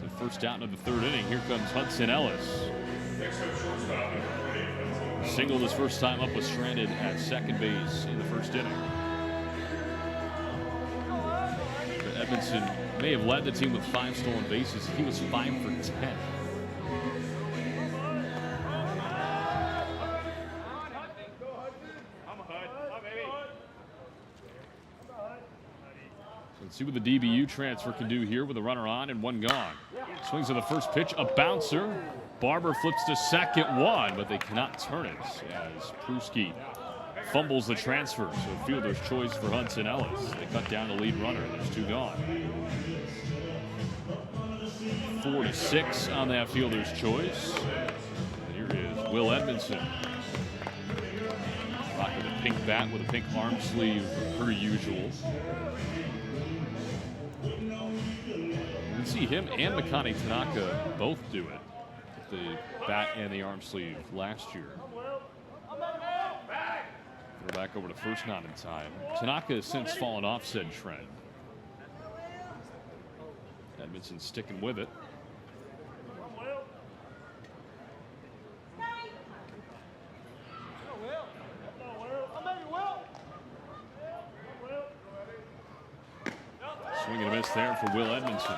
So first out into the third inning. Here comes Hudson Ellis. Singled his first time up, was stranded at second base in the first inning. But Edmondson may have led the team with 5 stolen bases. He was 5 for 10. Let's see what the DBU transfer can do here with a runner on and 1 gone. Swings on the first pitch, a bouncer. Barber flips to second 1, but they cannot turn it as Pruski fumbles the transfer. So fielder's choice for Hudson Ellis. They cut down the lead runner. There's 2 gone. 4-6 on that fielder's choice. And here is Will Edmondson. Rocking the pink bat with a pink arm sleeve per usual. You can see him and Makani Tanaka both do it. The bat and the arm sleeve last year. Throw back over to first, not in time. Tanaka has since fallen off said trend. Edmondson sticking with it. Swing and a miss there for Will Edmondson.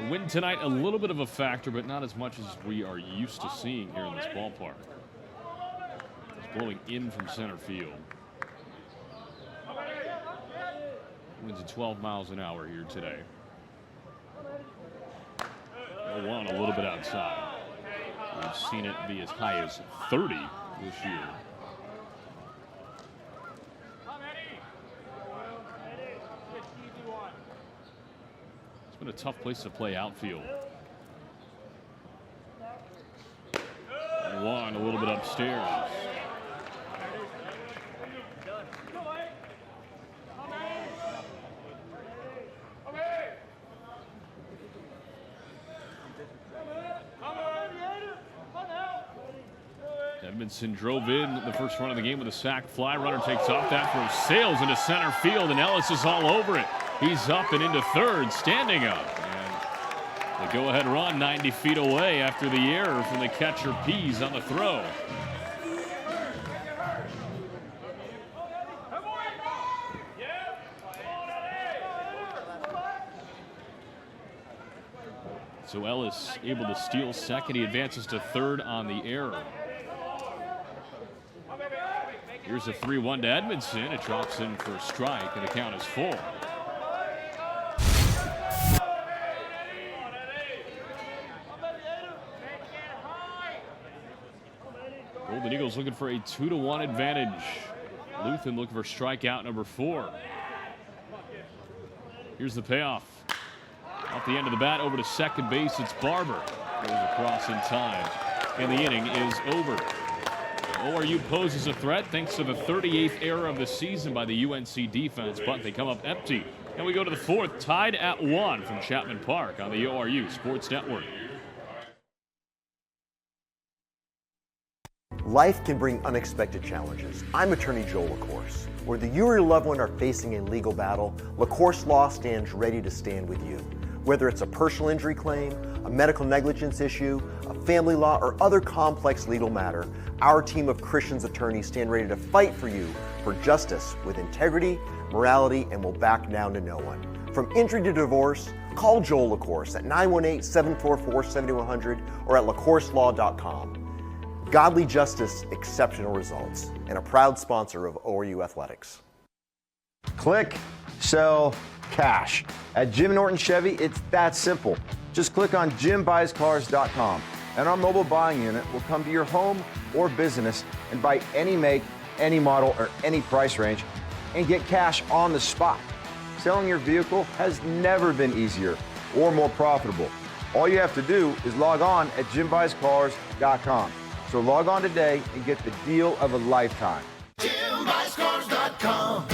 The wind tonight, a little bit of a factor, but not as much as we are used to seeing here in this ballpark. It's blowing in from center field. Winds at 12 miles an hour here today. 0-1 a little bit outside. We've seen it be as high as 30 this year. It's been a tough place to play outfield. 1 a little bit upstairs. Edmondson drove in the first run of the game with a sac fly. Runner takes off. That throw sails into center field, and Ellis is all over it. He's up and into third, standing up. And the go-ahead run 90 feet away after the error from the catcher Pease on the throw. So Ellis able to steal second. He advances to third on the error. Here's a 3-1 to Edmondson. It drops in for a strike, and the count is full. Golden Eagles looking for a 2-1 advantage. Luthen looking for strikeout number 4. Here's the payoff. Off the end of the bat, over to second base, it's Barber. Goes across in time, and the inning is over. ORU poses a threat thanks to the 38th error of the season by the UNC defense, but they come up empty. And we go to the 4th, tied at 1 from Chapman Park on the ORU Sports Network. Life can bring unexpected challenges. I'm attorney Joel LaCourse. Whether you or your loved one are facing a legal battle, LaCourse Law stands ready to stand with you. Whether it's a personal injury claim, a medical negligence issue, a family law, or other complex legal matter, our team of Christians attorneys stand ready to fight for you for justice with integrity, morality, and will back down to no one. From injury to divorce, call Joel LaCourse at 918-744-7100 or at LaCourseLaw.com. Godly justice, exceptional results, and a proud sponsor of ORU Athletics. Click, sell, cash. At Jim Norton Chevy, it's that simple. Just click on JimBuysCars.com, and our mobile buying unit will come to your home or business and buy any make, any model, or any price range, and get cash on the spot. Selling your vehicle has never been easier or more profitable. All you have to do is log on at JimBuysCars.com. So log on today and get the deal of a lifetime. JimBuysCars.com.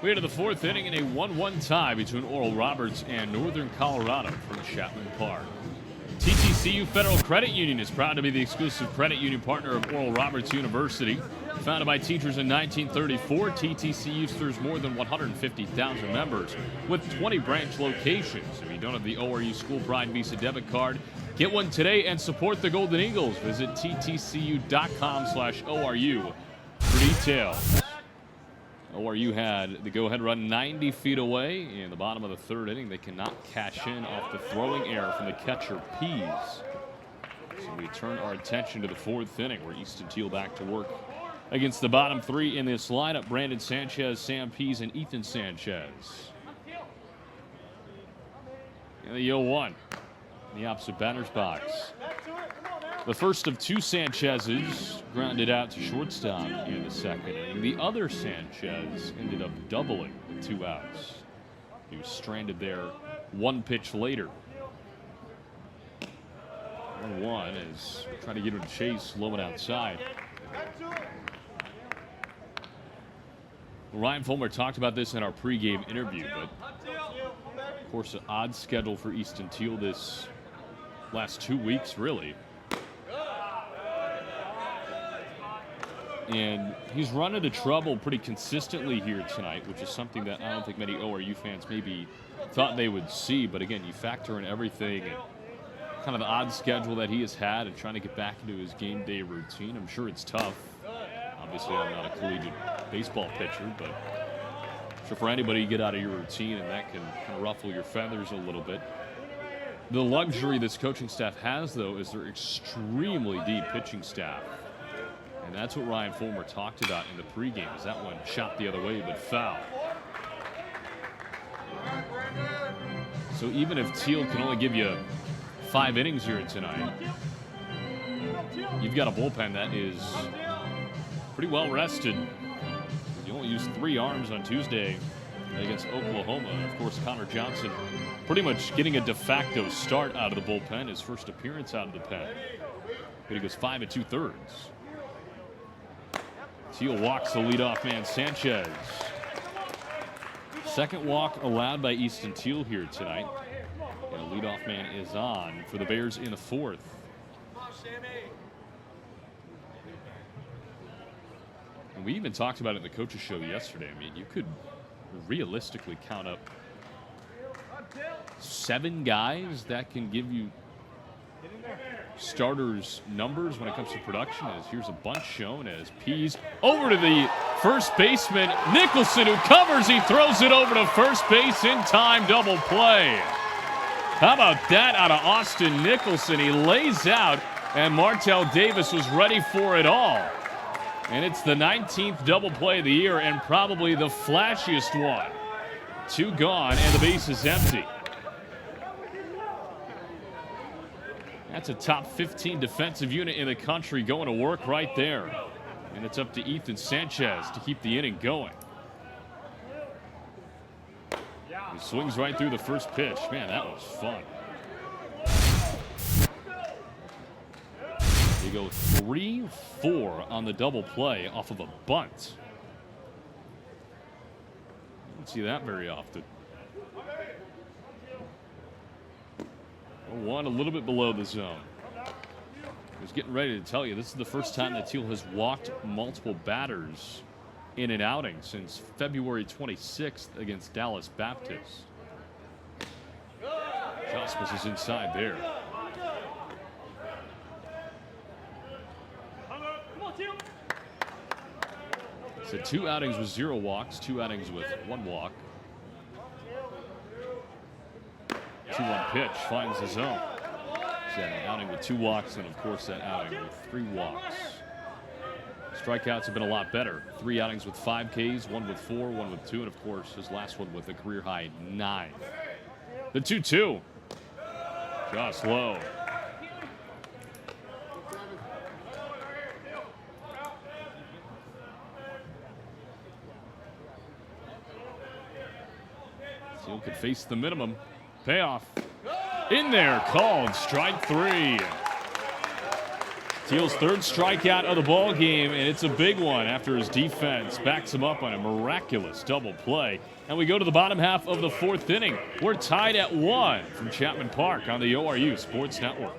We enter the 4th inning in a 1-1 tie between Oral Roberts and Northern Colorado from Chapman Park. TTCU Federal Credit Union is proud to be the exclusive credit union partner of Oral Roberts University. Founded by teachers in 1934, TTCU serves more than 150,000 members with 20 branch locations. If you don't have the ORU School Pride Visa debit card, get one today and support the Golden Eagles. Visit ttcu.com/ORU for details. ORU had the go-ahead run 90 feet away in the bottom of the 3rd inning. They cannot cash in off the throwing error from the catcher, Pease. So we turn our attention to the 4th inning where Easton Teal back to work against the bottom 3 in this lineup: Brandon Sanchez, Sam Pease, and Ethan Sanchez. And the 0-1 in the opposite batter's box. The first of 2 Sanchez's grounded out to shortstop in the 2nd inning. The other Sanchez ended up doubling with 2 outs. He was stranded there 1 pitch later. 1-1 as we're trying to get him to chase, low and outside. Ryan Fulmer talked about this in our pregame interview, but of course, an odd schedule for Easton Teal this last 2 weeks, really. And he's run into trouble pretty consistently here tonight, which is something that I don't think many ORU fans maybe thought they would see. But again, you factor in everything and kind of the odd schedule that he has had and trying to get back into his game day routine. I'm sure it's tough. Obviously, I'm not a collegiate baseball pitcher, but I'm sure for anybody, you get out of your routine and that can kind of ruffle your feathers a little bit. The luxury this coaching staff has, though, is their extremely deep pitching staff. And that's what Ryan Fulmer talked about in the pregame, is that one shot the other way but foul. So even if Teal can only give you 5 innings here tonight, you've got a bullpen that is pretty well rested. You only used 3 arms on Tuesday against Oklahoma. And of course, Connor Johnson pretty much getting a de facto start out of the bullpen, his first appearance out of the pen. But he goes 5 2/3. Teal walks the leadoff man, Sanchez. Second walk allowed by Easton Teal here tonight. And a leadoff man is on for the Bears in the 4th. And we even talked about it in the coaches show yesterday. I mean, you could realistically count up 7 guys that can give you starters numbers when it comes to production. As here's a bunch shown as Pease over to the first baseman Nicholson, who covers. He throws it over to first base in time. Double play. How about that out of Austin Nicholson? He lays out, and Martell Davis was ready for it all. And it's the 19th double play of the year and probably the flashiest one. 2 gone and the base is empty. That's a top 15 defensive unit in the country going to work right there. And it's up to Ethan Sanchez to keep the inning going. He swings right through the first pitch. Man, that was fun. They go 3-4 on the double play off of a bunt. You don't see that very often. 1 a little bit below the zone. I was getting ready to tell you, this is the first time that Teal has walked multiple batters in an outing since February 26th against Dallas Baptist. Cosmos is inside there. So 2 outings with 0 walks, 2 outings with 1 walk. 2-1 pitch finds the zone. He's had an outing with 2 walks and, of course, that outing with 3 walks. Strikeouts have been a lot better. 3 outings with 5 Ks, 1 with 4, 1 with 2, and, of course, his last one with a career-high 9. The 2-2. Just low. Teal could face the minimum. Payoff. In there, called strike 3. Teal's 3rd strikeout of the ball game, and it's a big one after his defense backs him up on a miraculous double play. And we go to the bottom half of the 4th inning. We're tied at 1 from Chapman Park on the ORU Sports Network.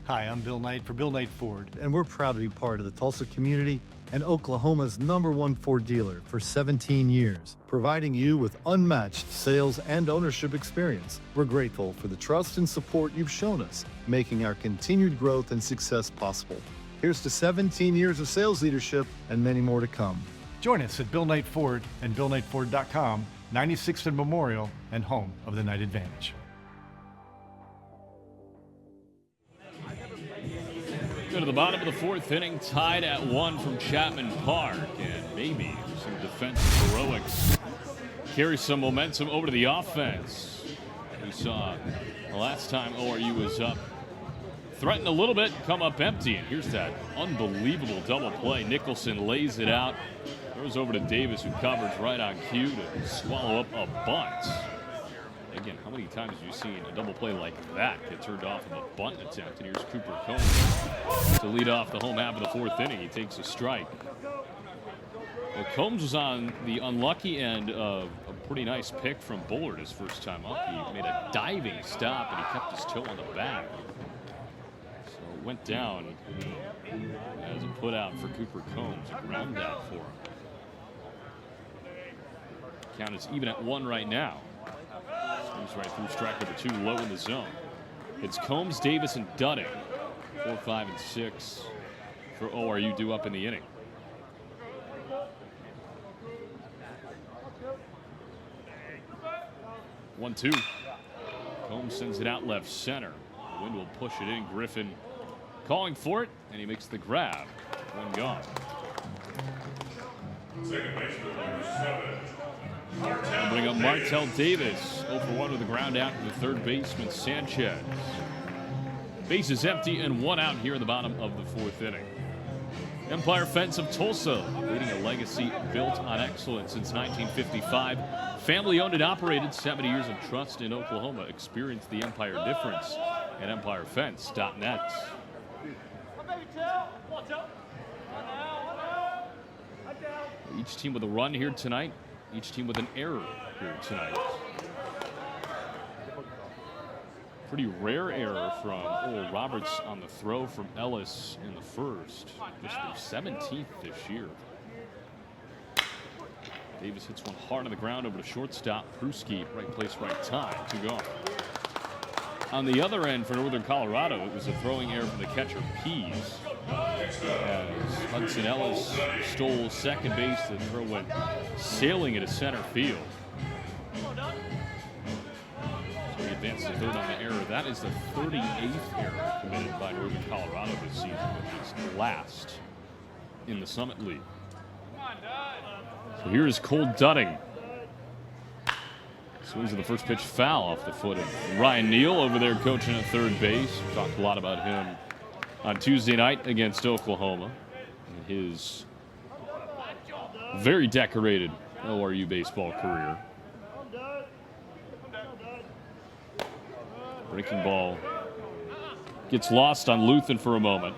Hi, I'm Bill Knight for Bill Knight Ford, and we're proud to be part of the Tulsa community and Oklahoma's #1 Ford dealer for 17 years, providing you with unmatched sales and ownership experience. We're grateful for the trust and support you've shown us, making our continued growth and success possible. Here's to 17 years of sales leadership and many more to come. Join us at Bill Knight Ford and BillKnightFord.com, 96th and Memorial, and home of the Knight Advantage. Go to the bottom of the 4th inning, tied at 1 from Chapman Park, and maybe some defensive heroics carry some momentum over to the offense. We saw the last time ORU was up, threatened a little bit, come up empty, and here's that unbelievable double play. Nicholson lays it out, throws over to Davis, who covers right on cue to swallow up a bunt. Again, how many times have you seen a double play like that get turned off of a bunt attempt? And here's Cooper Combs to lead off the home half of the 4th inning. He takes a strike. Well, Combs was on the unlucky end of a pretty nice pick from Bullard his first time up. He made a diving stop, and he kept his toe on the back. So it went down as a put out for Cooper Combs, a ground out for him. Count is even at 1 right now. Swings right through strike number 2, low in the zone. It's Combs, Davis, and Dudding. 4, 5, and 6 for ORU due up in the inning. One, 2. Combs sends it out left center. The wind will push it in. Griffin calling for it, and he makes the grab. 1 gone. Second baseman, number 7. Bring up Martell Davis, 0 for 1 with a ground out to the 3rd baseman, Sanchez. Base is empty and 1 out here in the bottom of the 4th inning. Empire Fence of Tulsa, leading a legacy built on excellence since 1955. Family owned and operated, 70 years of trust in Oklahoma. Experience the Empire difference at EmpireFence.net. Each team with a run here tonight. Each team with an error here tonight. Pretty rare error from Oral Roberts on the throw from Ellis in the first. Just their 17th this year. Davis hits one hard on the ground over to shortstop. Pruski, right place, right time. 2 gone. On the other end for Northern Colorado, it was a throwing error from the catcher, Pease. As Hudson Ellis stole second base, the throw went sailing into center field. So he advances to third on the error. That is the 38th error committed by Northern Colorado this season, which is last in the Summit League. So here is Cole Dudding. Swings of the first pitch foul off the foot of Ryan Neal over there coaching at third base. We talked a lot about him on Tuesday night against Oklahoma. And his very decorated ORU baseball career. Breaking ball gets lost on Luthen for a moment.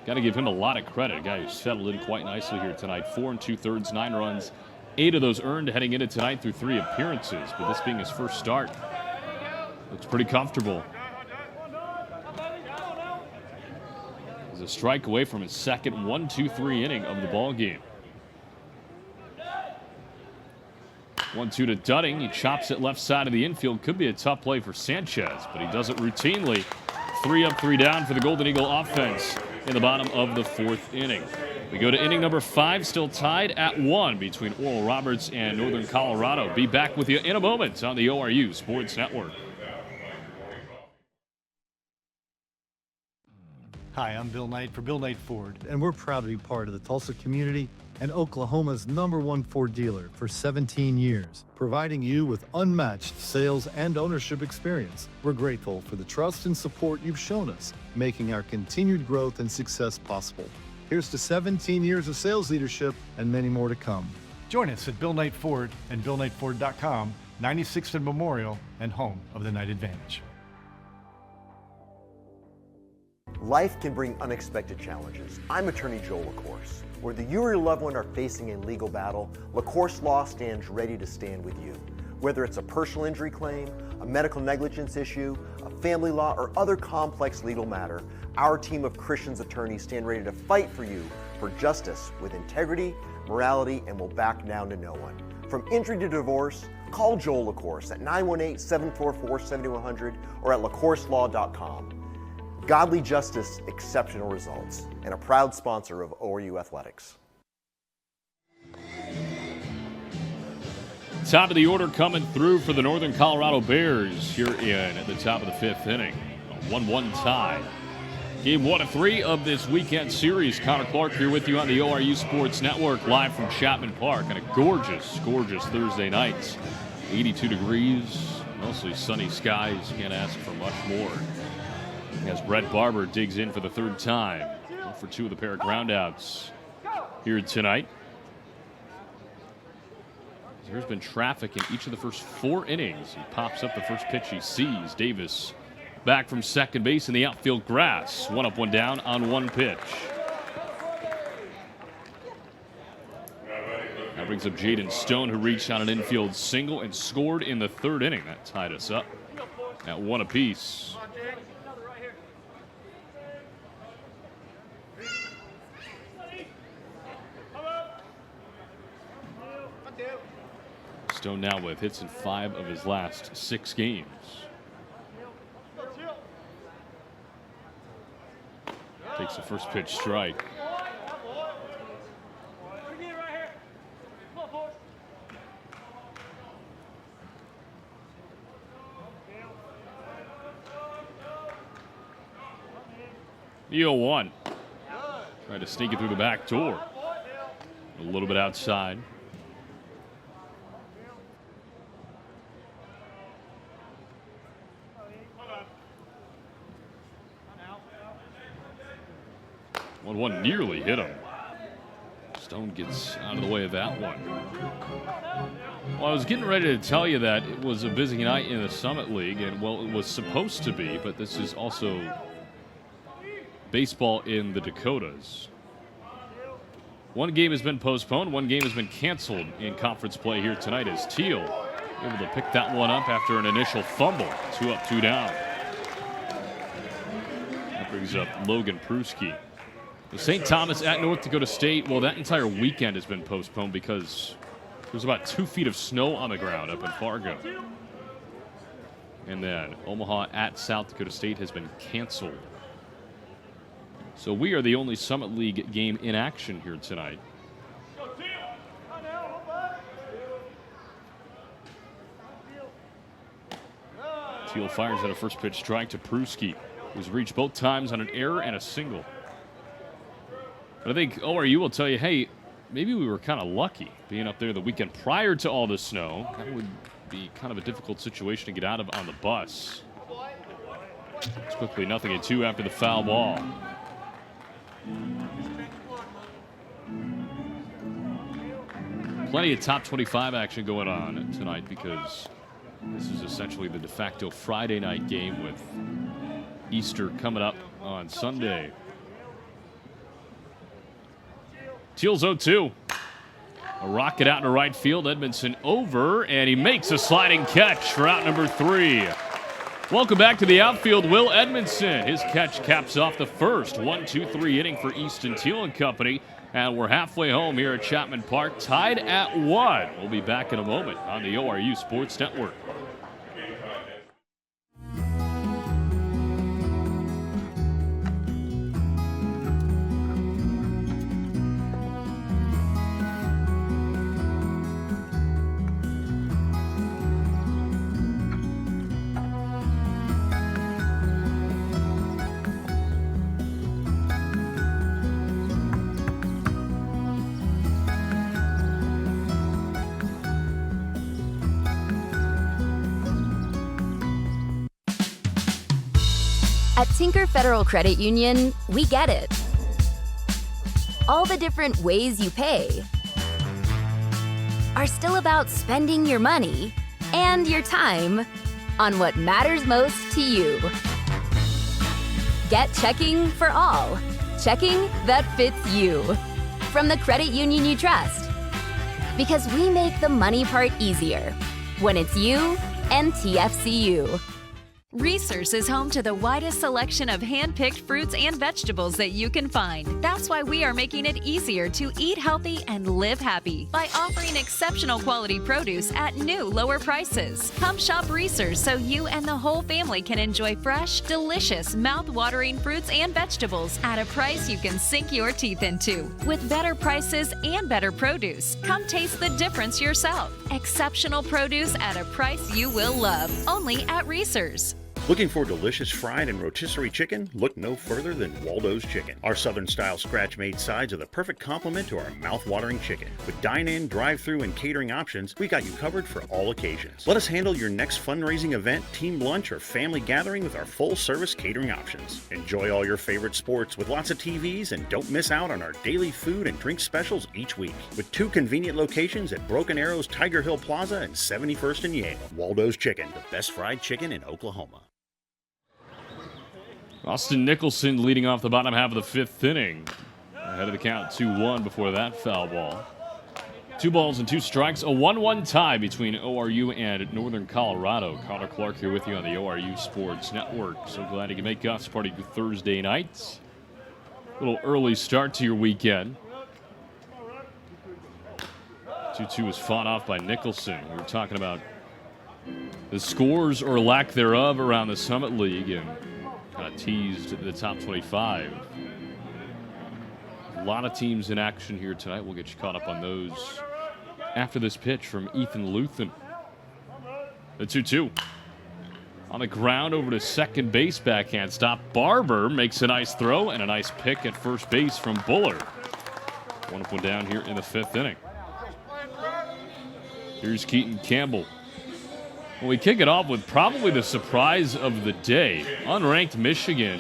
Got to give him a lot of credit. A guy who settled in quite nicely here tonight. 4 2/3, 9 runs. 8 of those earned heading into tonight through 3 appearances. But this being his first start, looks pretty comfortable. He's a strike away from his second 1-2-3 inning of the ball game. 1-2 to Dudding. He chops it left side of the infield. Could be a tough play for Sanchez, but he does it routinely. 3 up, 3 down for the Golden Eagle offense in the bottom of the 4th inning. We go to inning number 5, still tied at 1 between Oral Roberts and Northern Colorado. Be back with you in a moment on the ORU Sports Network. Hi, I'm Bill Knight for Bill Knight Ford. And we're proud to be part of the Tulsa community and Oklahoma's #1 Ford dealer for 17 years, providing you with unmatched sales and ownership experience. We're grateful for the trust and support you've shown us, making our continued growth and success possible. Here's to 17 years of sales leadership and many more to come. Join us at Bill Knight Ford and BillKnightFord.com, 96th and Memorial, and home of the Knight Advantage. Life can bring unexpected challenges. I'm attorney Joel LaCourse. Whether you or your loved one are facing a legal battle, LaCourse Law stands ready to stand with you. Whether it's a personal injury claim, a medical negligence issue, a family law, or other complex legal matter, our team of Christians attorneys stand ready to fight for you for justice with integrity, morality, and will back down to no one. From injury to divorce, call Joel LaCourse at 918-744-7100 or at LaCourseLaw.com. Godly justice, exceptional results, and a proud sponsor of ORU Athletics. Top of the order coming through for the Northern Colorado Bears here in at the top of the 5th inning. A 1-1 tie. Game 1 of 3 of this weekend series. Connor Clark here with you on the ORU Sports Network, live from Chapman Park on a gorgeous, gorgeous Thursday night. 82 degrees, mostly sunny skies. Can't ask for much more. As Brett Barber digs in for the 3rd time. 1 for 2 of the pair of groundouts here tonight. There's been traffic in each of the first 4 innings. He pops up the first pitch he sees. Davis back from second base in the outfield grass. 1 up, 1 down on 1 pitch. That brings up Jaden Stone, who reached on an infield single and scored in the 3rd inning. That tied us up at 1 apiece. Stone now with hits in 5 of his last 6 games. Takes the first pitch strike. The 0-1. Tried to sneak it through the back door. A little bit outside. One nearly hit him. Stone gets out of the way of that one. Well, I was getting ready to tell you that it was a busy night in the Summit League, and well, it was supposed to be, but this is also baseball in the Dakotas. 1 game has been postponed, 1 game has been canceled in conference play here tonight as Teal able to pick that one up after an initial fumble. 2 up, 2 down. That brings up Logan Pruski. St. Thomas at North Dakota State, well, that entire weekend has been postponed because there's about 2 feet of snow on the ground up in Fargo. And then Omaha at South Dakota State has been canceled. So we are the only Summit League game in action here tonight. Teal fires at a first pitch strike to Pruski, who's reached both times on an error and a single. But I think ORU will tell you, hey, maybe we were kind of lucky being up there the weekend prior to all the snow. That would be kind of a difficult situation to get out of on the bus. It's quickly 0-2 after the foul ball. Plenty of top 25 action going on tonight because this is essentially the de facto Friday night game with Easter coming up on Sunday. Teal's 0-2. A rocket out into right field. Edmondson over, and he makes a sliding catch for out number 3. Welcome back to the outfield, Will Edmondson. His catch caps off the first 1-2-3 inning for Easton Teal and company. And we're halfway home here at Chapman Park, tied at 1. We'll be back in a moment on the ORU Sports Network. At Tinker Federal Credit Union, we get it. All the different ways you pay are still about spending your money and your time on what matters most to you. Get checking for all. Checking that fits you. From the credit union you trust. Because we make the money part easier when it's you and TFCU. Reese's is home to the widest selection of hand-picked fruits and vegetables that you can find. That's why we are making it easier to eat healthy and live happy by offering exceptional quality produce at new, lower prices. Come shop Reese's so you and the whole family can enjoy fresh, delicious, mouth-watering fruits and vegetables at a price you can sink your teeth into. With better prices and better produce, come taste the difference yourself. Exceptional produce at a price you will love. Only at Reese's. Looking for delicious fried and rotisserie chicken? Look no further than Waldo's Chicken. Our Southern-style scratch-made sides are the perfect complement to our mouth-watering chicken. With dine-in, drive-through, and catering options, we got you covered for all occasions. Let us handle your next fundraising event, team lunch, or family gathering with our full-service catering options. Enjoy all your favorite sports with lots of TVs, and don't miss out on our daily food and drink specials each week. With 2 convenient locations at Broken Arrow's Tiger Hill Plaza and 71st and Yale. Waldo's Chicken, the best fried chicken in Oklahoma. Austin Nicholson leading off the bottom half of the 5th inning. Ahead of the count 2-1 before that foul ball. 2 balls and 2 strikes. A 1-1 tie between ORU and Northern Colorado. Connor Clark here with you on the ORU Sports Network. So glad you can make us part of your Thursday nights. A little early start to your weekend. 2-2 was fought off by Nicholson. We were talking about the scores or lack thereof around the Summit League and kind of teased the top 25. A lot of teams in action here tonight. We'll get you caught up on those after this pitch from Ethan Luthen. The 2-2. On the ground over to second base, backhand stop. Barber makes a nice throw and a nice pick at first base from Buller. 1-1 down here in the 5th inning. Here's Keaton Campbell. Well, we kick it off with probably the surprise of the day. Unranked Michigan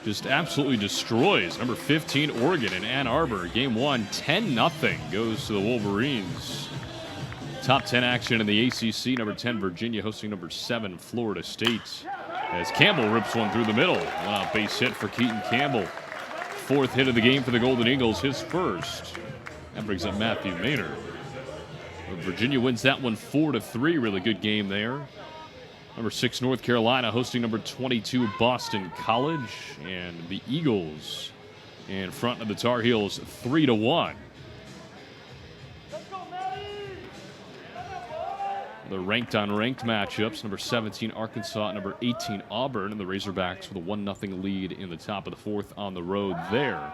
just absolutely destroys number 15 Oregon in Ann Arbor. Game 1, 10-0 goes to the Wolverines. Top 10 action in the ACC. Number 10 Virginia hosting number 7 Florida State. As Campbell rips one through the middle. One-out base hit for Keaton Campbell. 4th hit of the game for the Golden Eagles, his first. That brings up Matthew Maynard. Virginia wins that one 4-3. Really good game there. Number 6 North Carolina hosting number 22 Boston College, and the Eagles in front of the Tar Heels 3-1. The ranked-on-ranked matchups, number 17 Arkansas, number 18 Auburn, and the Razorbacks with a 1-0 lead in the top of the fourth on the road there.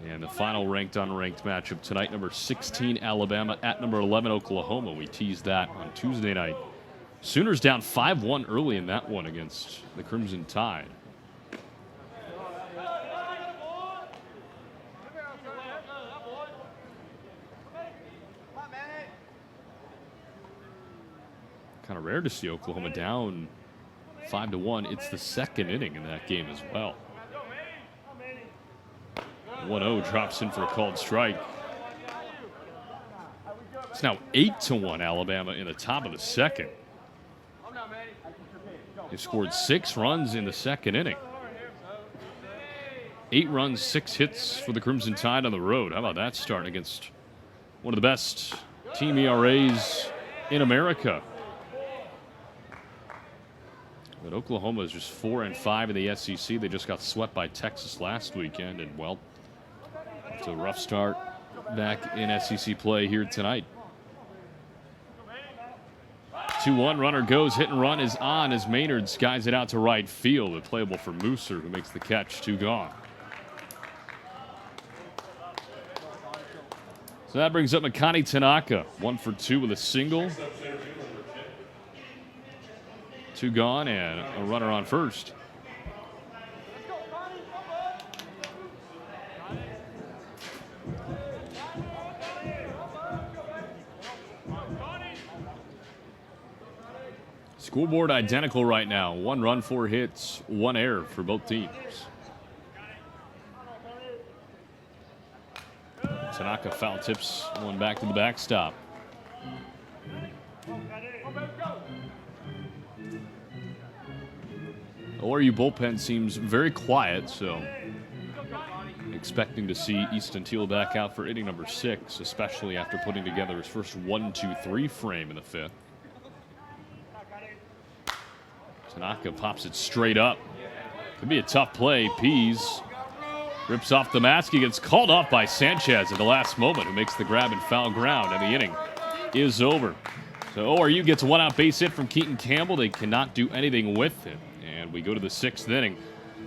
And the final ranked-on-ranked matchup tonight, number 16 Alabama at number 11 Oklahoma. We teased that on Tuesday night. Sooners down 5-1 early in that one against the Crimson Tide. Kind of rare to see Oklahoma down 5-1. It's the second inning in that game as well. 1-0 drops in for a called strike. It's now 8-1 Alabama in the top of the second. They scored 6 runs in the second inning. 8 runs, 6 hits for the Crimson Tide on the road. How about that start against one of the best team ERAs in America? But Oklahoma is just 4-5 in the SEC. They just got swept by Texas last weekend, and well, it's a rough start back in SEC play here tonight. 2-1, runner goes, hit and run is on as Maynard skies it out to right field, but playable for Mooser, who makes the catch. 2 gone. So that brings up Makani Tanaka, 1 for 2 with a single. 2 gone and a runner on first. Scoreboard identical right now. 1 run, 4 hits, 1 error for both teams. Tanaka foul tips one back to the backstop. ORU bullpen seems very quiet, so expecting to see Easton Teal back out for inning number 6, especially after putting together his first 1-2-3 frame in the 5th. Tanaka pops it straight up. Could be a tough play. Pease rips off the mask. He gets called off by Sanchez at the last moment, who makes the grab and foul ground, and the inning is over. So ORU gets a 1-out base hit from Keaton Campbell. They cannot do anything with it. And we go to the 6th inning.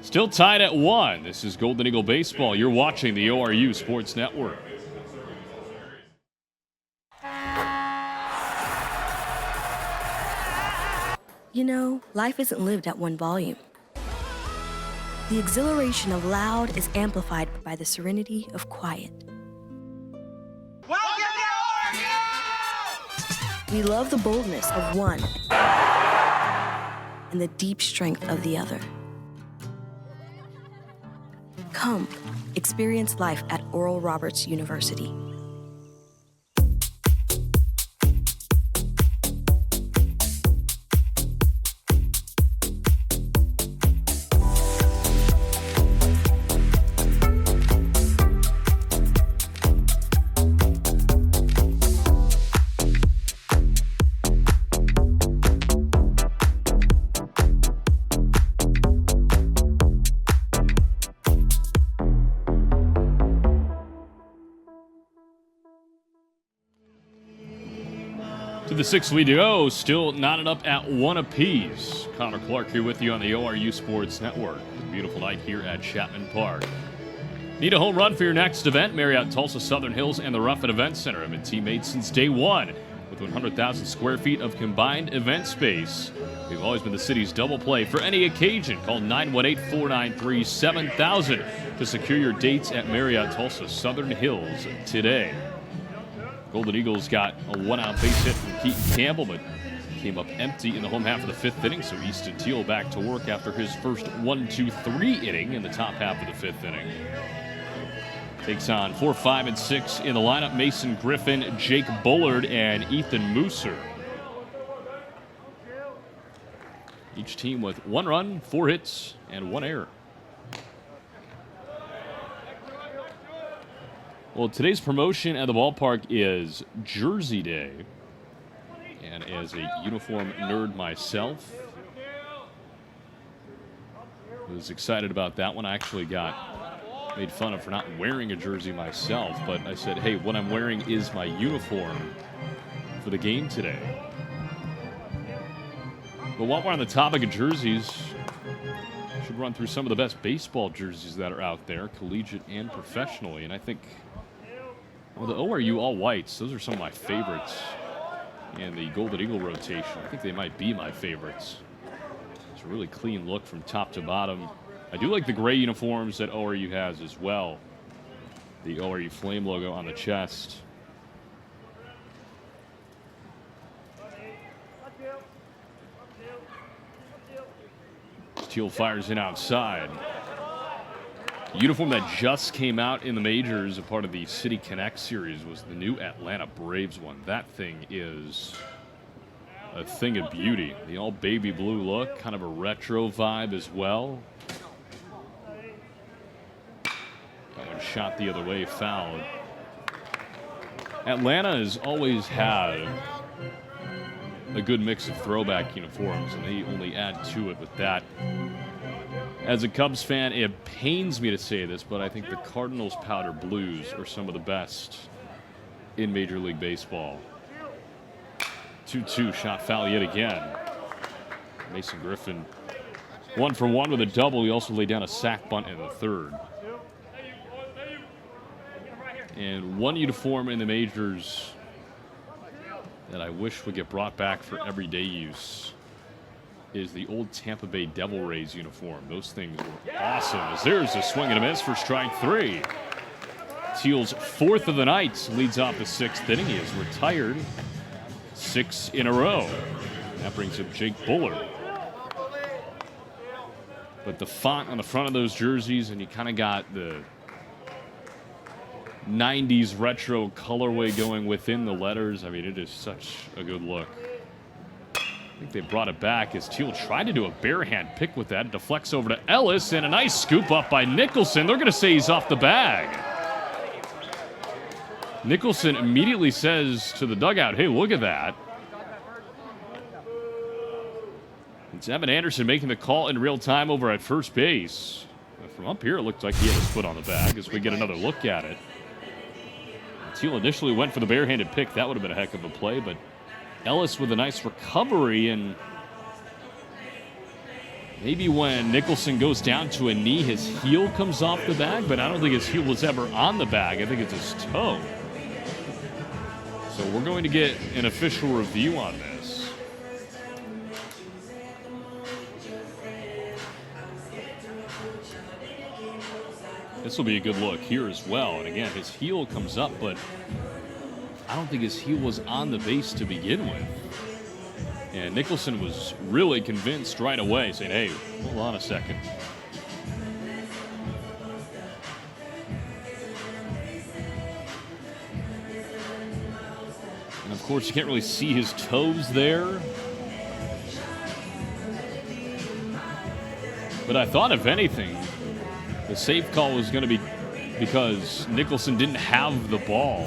Still tied at 1. This is Golden Eagle Baseball. You're watching the ORU Sports Network. You know, life isn't lived at one volume. The exhilaration of loud is amplified by the serenity of quiet. We love the boldness of one and the deep strength of the other. Come, experience life at Oral Roberts University. To the 6th we go, still knotted up at 1 apiece. Connor Clark here with you on the ORU Sports Network. It's a beautiful night here at Chapman Park. Need a home run for your next event? Marriott Tulsa Southern Hills and the Ruffin Event Center have been teammates since day one. With 100,000 square feet of combined event space, we've always been the city's double play for any occasion. Call 918-493-7000 to secure your dates at Marriott Tulsa Southern Hills today. Golden Eagles got a 1-out base hit from Keaton Campbell, but came up empty in the home half of the 5th inning, so Easton Teal back to work after his first 1-2-3 inning in the top half of the 5th inning. Takes on 4, 5, and 6 in the lineup: Mason Griffin, Jake Bullard, and Ethan Mooser. Each team with 1 run, 4 hits, and 1 error. Well, today's promotion at the ballpark is Jersey Day. And as a uniform nerd myself, I was excited about that one. I actually got made fun of for not wearing a jersey myself, but I said, hey, what I'm wearing is my uniform for the game today. But while we're on the topic of jerseys, I should run through some of the best baseball jerseys that are out there, collegiate and professionally. And I think, well, the ORU All Whites, those are some of my favorites. And the Golden Eagle rotation, I think they might be my favorites. It's a really clean look from top to bottom. I do like the gray uniforms that ORU has as well. The ORU Flame logo on the chest. Teal fires in outside. The uniform that just came out in the majors, a part of the City Connect series, was the new Atlanta Braves one. That thing is a thing of beauty. The all baby blue look, kind of a retro vibe as well. That one shot the other way, fouled. Atlanta has always had a good mix of throwback uniforms, and they only add to it with that. As a Cubs fan, it pains me to say this, but I think the Cardinals powder blues are some of the best in Major League Baseball. 2-2, shot foul yet again. Mason Griffin 1 for 1 with a double. He also laid down a sac bunt in the third. And one uniform in the majors that I wish would get brought back for everyday use is the old Tampa Bay Devil Rays uniform. Those things were awesome. As there's a swing and a miss for strike 3. Teal's 4th of the night, leads off the 6th inning. He has retired 6 in a row. That brings up Jake Bullard. But the font on the front of those jerseys, and you kind of got the 90s retro colorway going within the letters. I mean, it is such a good look. I think they brought it back as Teal tried to do a bare hand pick with that. Deflects over to Ellis, and a nice scoop up by Nicholson. They're going to say he's off the bag. Nicholson immediately says to the dugout, hey, look at that. It's Evan Anderson making the call in real time over at first base. From up here, it looked like he had his foot on the bag as we get another look at it. Teal initially went for the barehanded pick. That would have been a heck of a play, but Ellis with a nice recovery, and maybe when Nicholson goes down to a knee, his heel comes off the bag, but I don't think his heel was ever on the bag. I think it's his toe. So we're going to get an official review on this. This will be a good look here as well. And again, his heel comes up, but I don't think his heel was on the base to begin with. And Nicholson was really convinced right away, saying, hey, hold on a second. And of course, you can't really see his toes there. But I thought, if anything, the safe call was going to be because Nicholson didn't have the ball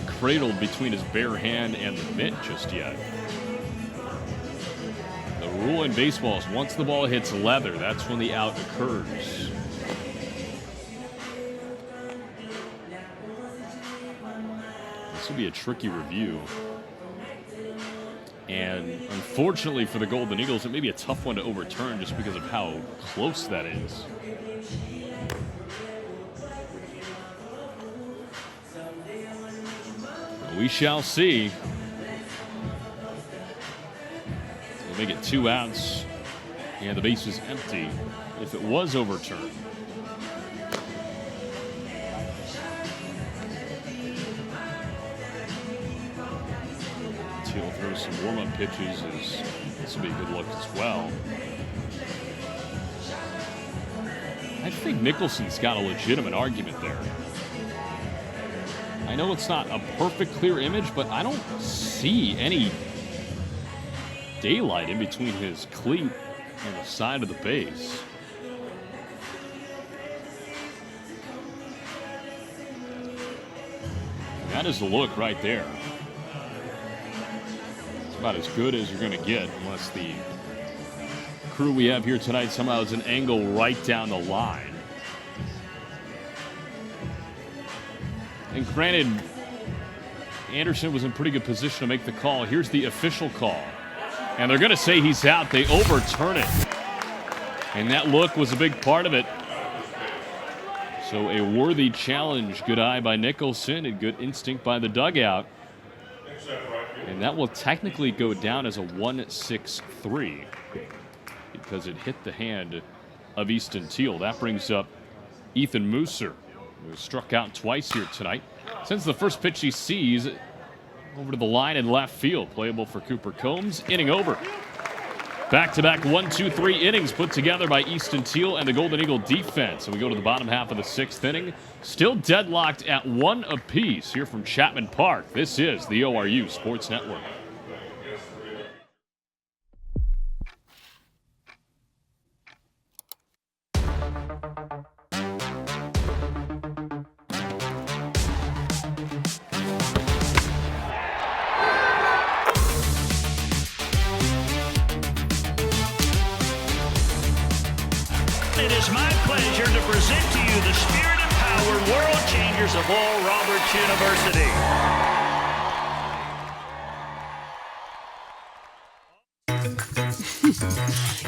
cradled between his bare hand and the mitt just yet. The rule in baseball is once the ball hits leather, that's when the out occurs. This will be a tricky review. And unfortunately for the Golden Eagles, it may be a tough one to overturn just because of how close that is. We shall see. We'll make it 2 outs, and the base is empty if it was overturned. Teal throws some warm-up pitches. This will be a good look as well. I think Nicholson's got a legitimate argument there. I know it's not a perfect clear image, but I don't see any daylight in between his cleat and the side of the base. That is the look right there. It's about as good as you're going to get, unless the crew we have here tonight somehow has an angle right down the line. And granted, Anderson was in pretty good position to make the call. Here's the official call. And they're going to say he's out. They overturn it. And that look was a big part of it. So a worthy challenge. Good eye by Nicholson and good instinct by the dugout. And that will technically go down as a 1-6-3 because it hit the hand of Easton Teal. That brings up Ethan Mooser, who struck out twice here tonight. Since the first pitch he sees, over to the line in left field. Playable for Cooper Combs. Inning over. Back-to-back 1-2-3 innings put together by Easton Teal and the Golden Eagle defense. And we go to the bottom half of the 6th inning. Still deadlocked at 1 apiece here from Chapman Park. This is the ORU Sports Network. It is my pleasure to present to you the spirit-empowered world changers of Oral Roberts University.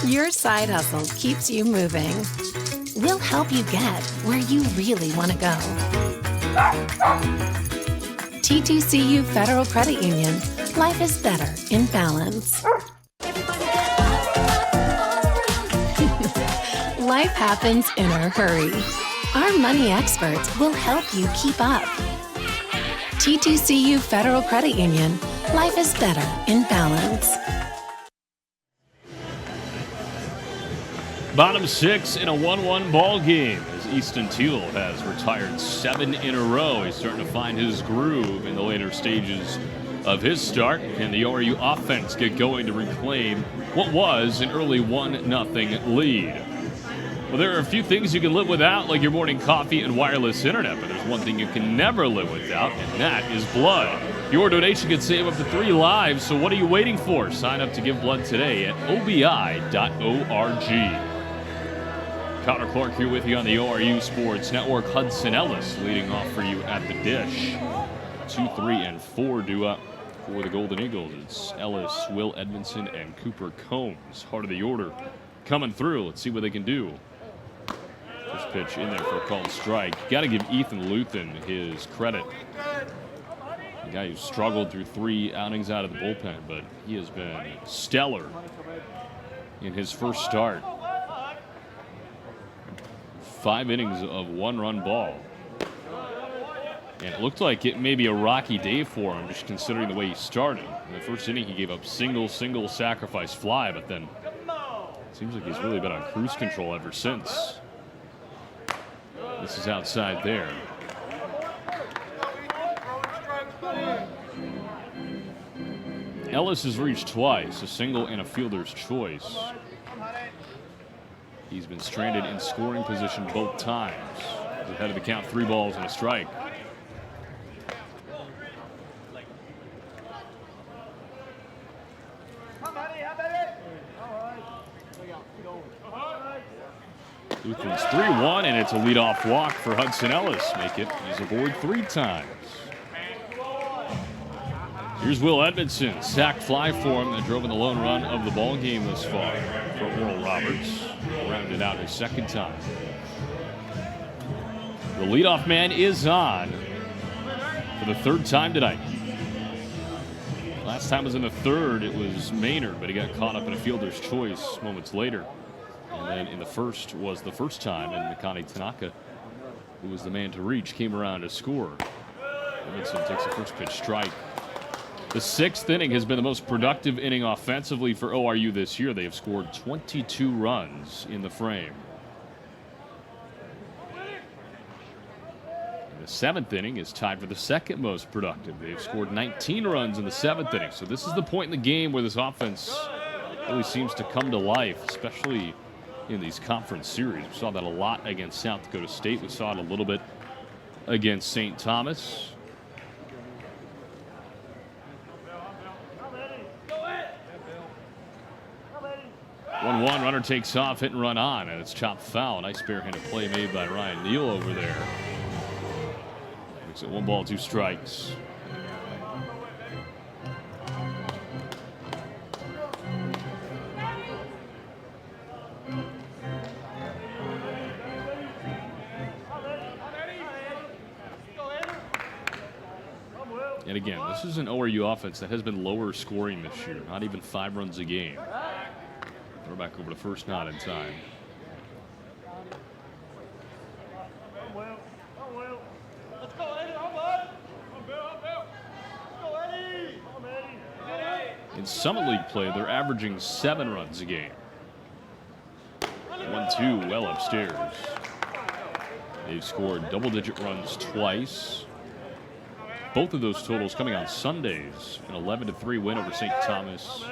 Your side hustle keeps you moving. We'll help you get where you really want to go. TTCU Federal Credit Union. Life is better in balance. Life happens in a hurry. Our money experts will help you keep up. TTCU Federal Credit Union. Life is better in balance. Bottom 6 in a 1-1 ball game as Easton Teal has retired 7 in a row. He's starting to find his groove in the later stages of his start. And the ORU offense get going to reclaim what was an early 1-0 lead. Well, there are a few things you can live without, like your morning coffee and wireless internet, but there's one thing you can never live without, and that is blood. Your donation can save up to 3 lives, so what are you waiting for? Sign up to give blood today at obi.org. Connor Clark here with you on the ORU Sports Network. Hudson Ellis leading off for you at the dish. 2, 3, and 4 due up for the Golden Eagles. It's Ellis, Will Edmondson, and Cooper Combs. Heart of the order coming through. Let's see what they can do. First pitch in there for a called strike. Got to give Ethan Luthen his credit. The guy who struggled through 3 outings out of the bullpen, but he has been stellar in his first start. 5 innings of 1-run ball. And it looked like it may be a rocky day for him, just considering the way he started. In the first inning, he gave up single sacrifice fly, but then it seems like he's really been on cruise control ever since. This is outside there. Ellis has reached twice, a single and a fielder's choice. He's been stranded in scoring position both times. He's ahead of the count, 3 balls and a strike. Luthen's 3-1, and it's a leadoff walk for Hudson Ellis. Make it, he's aboard 3 times. Here's Will Edmondson, sac fly for him that drove in the lone run of the ball game thus far for Oral Roberts. Rounded out his 2nd time. The leadoff man is on for the 3rd time tonight. Last time was in the 3rd. It was Maynard, but he got caught up in a fielder's choice moments later. And then in the 1st was the first time, and Mikani Tanaka, who was the man to reach, came around to score. Edmondson takes a first pitch strike. The 6th inning has been the most productive inning offensively for ORU this year. They have scored 22 runs in the frame. And the 7th inning is tied for the 2nd most productive. They have scored 19 runs in the 7th inning. So this is the point in the game where this offense really seems to come to life, especially in these conference series. We saw that a lot against South Dakota State. We saw it a little bit against St. Thomas. 1-1, runner takes off, hit and run on, and it's chopped foul. Nice barehanded play made by Ryan Neal over there. Makes it 1 ball, 2 strikes. And again, this is an ORU offense that has been lower scoring this year, not even 5 runs a game. Throw back over to first, not in time. In Summit League play, they're averaging 7 runs a game. 1-2 well upstairs. They've scored double-digit runs twice. Both of those totals coming on Sundays. An 11-3 win over St. Thomas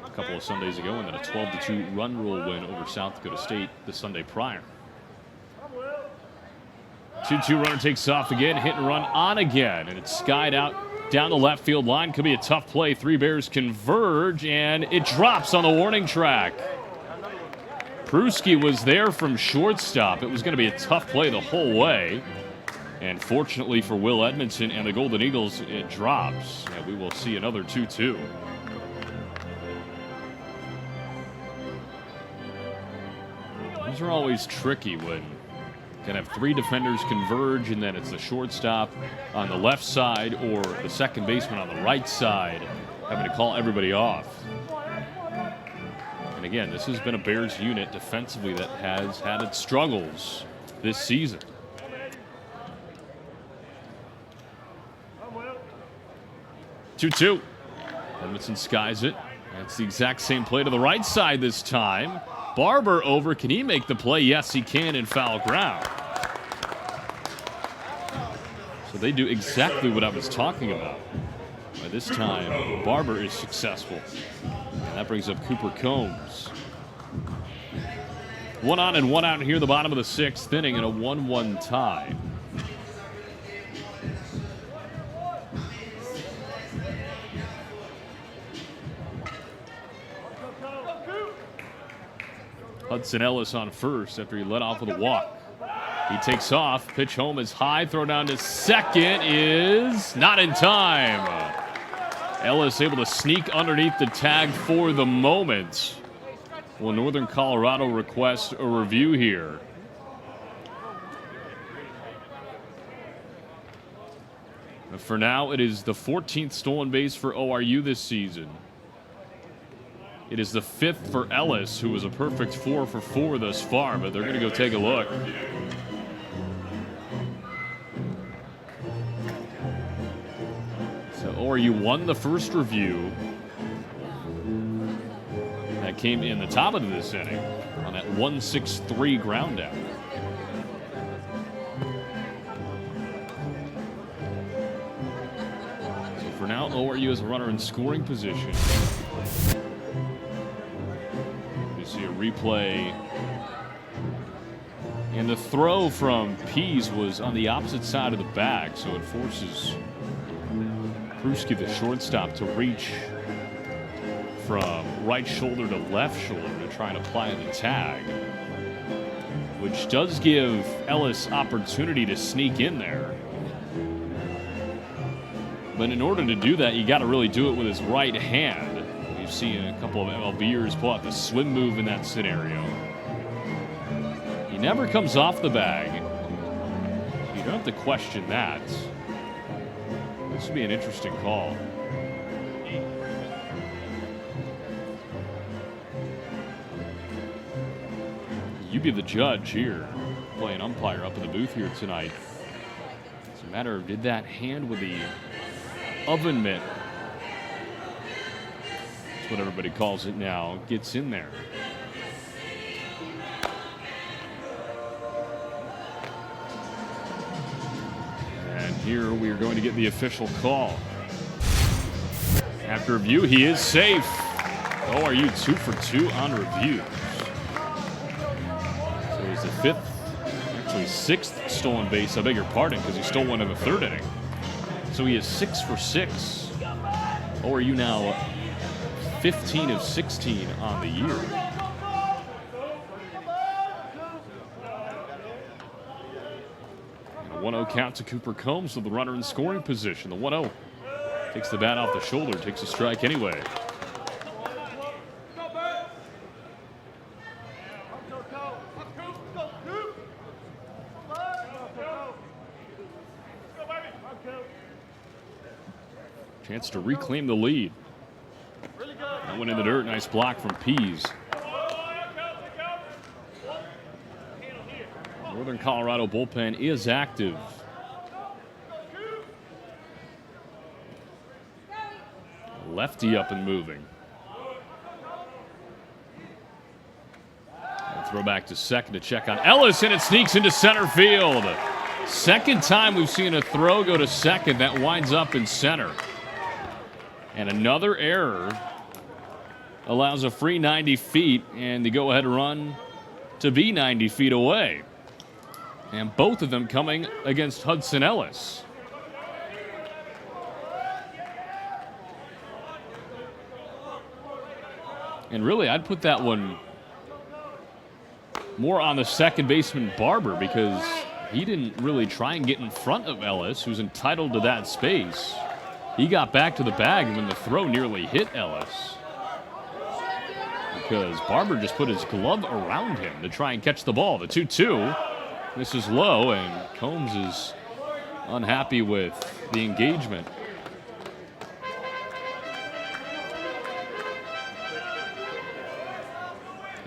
a couple of Sundays ago, and then a 12-2 run rule win over South Dakota State the Sunday prior. 2-2 runner takes off again, hit and run on again, and it's skied out down the left field line. Could be a tough play. 3 Bears converge, and it drops on the warning track. Pruski was there from shortstop. It was going to be a tough play the whole way. And fortunately for Will Edmondson and the Golden Eagles, it drops. And we will see another 2-2. These are always tricky when you can have 3 defenders converge, and then it's the shortstop on the left side or the second baseman on the right side having to call everybody off. And again, this has been a Bears unit defensively that has had its struggles this season. 2-2. Edmondson skies it. That's the exact same play to the right side this time. Barber over. Can he make the play? Yes, he can in foul ground. So they do exactly what I was talking about. By this time, Barber is successful. And that brings up Cooper Combs. 1 on and 1 out here, the bottom of the 6th inning, in a 1-1 tie. Hudson Ellis on first after he led off with a walk. He takes off. Pitch home is high. Throw down to second is not in time. Ellis able to sneak underneath the tag for the moment. Well, Northern Colorado requests a review here. But for now, it is the 14th stolen base for ORU this season. It is the 5th for Ellis, who was a perfect 4 for 4 thus far, but they're going to go take a look. So ORU won the first review. That came in the top of this inning on that 1-6-3 ground out. So for now, ORU has a runner in scoring position. See a replay, and the throw from Pease was on the opposite side of the bag, so it forces Pruski, the shortstop, to reach from right shoulder to left shoulder to try and apply the tag, which does give Ellis opportunity to sneak in there. But in order to do that, you got to really do it with his right hand. We've seen a couple of MLBers pull out the swim move in that scenario. He never comes off the bag. You don't have to question that. This would be an interesting call. You be the judge here, playing umpire up in the booth here tonight. It's a matter of, did that hand with the oven mitt, that's what everybody calls it now, gets in there. And here we are going to get the official call. After review, he is safe. ORU 2 for 2 on reviews. So he's the 5th, actually 6th stolen base. I beg your pardon, because he stole one in the 3rd inning. So he is 6 for 6. ORU now 15 of 16 on the year. And a 1-0 count to Cooper Combs with the runner in scoring position. The 1-0 takes the bat off the shoulder, takes a strike anyway. Chance to reclaim the lead. That went in the dirt. Nice block from Pease. Northern Colorado bullpen is active. Lefty up and moving. And throw back to second to check on Ellis, and it sneaks into center field. Second time we've seen a throw go to second that winds up in center. And another error allows a free 90 feet and the go-ahead run to be 90 feet away. And both of them coming against Hudson Ellis. And really, I'd put that one more on the second baseman Barber, because he didn't really try and get in front of Ellis, who's entitled to that space. He got back to the bag when the throw nearly hit Ellis, because Barber just put his glove around him to try and catch the ball. The 2-2. This is low, and Combs is unhappy with the engagement.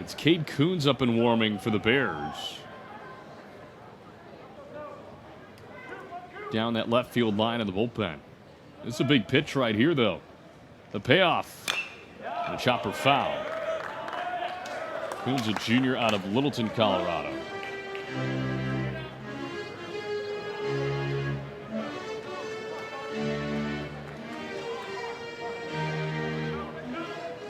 It's Cade Coons up and warming for the Bears. Down that left field line of the bullpen. This is a big pitch right here, though. The payoff. The chopper foul. Coons, a junior out of Littleton, Colorado.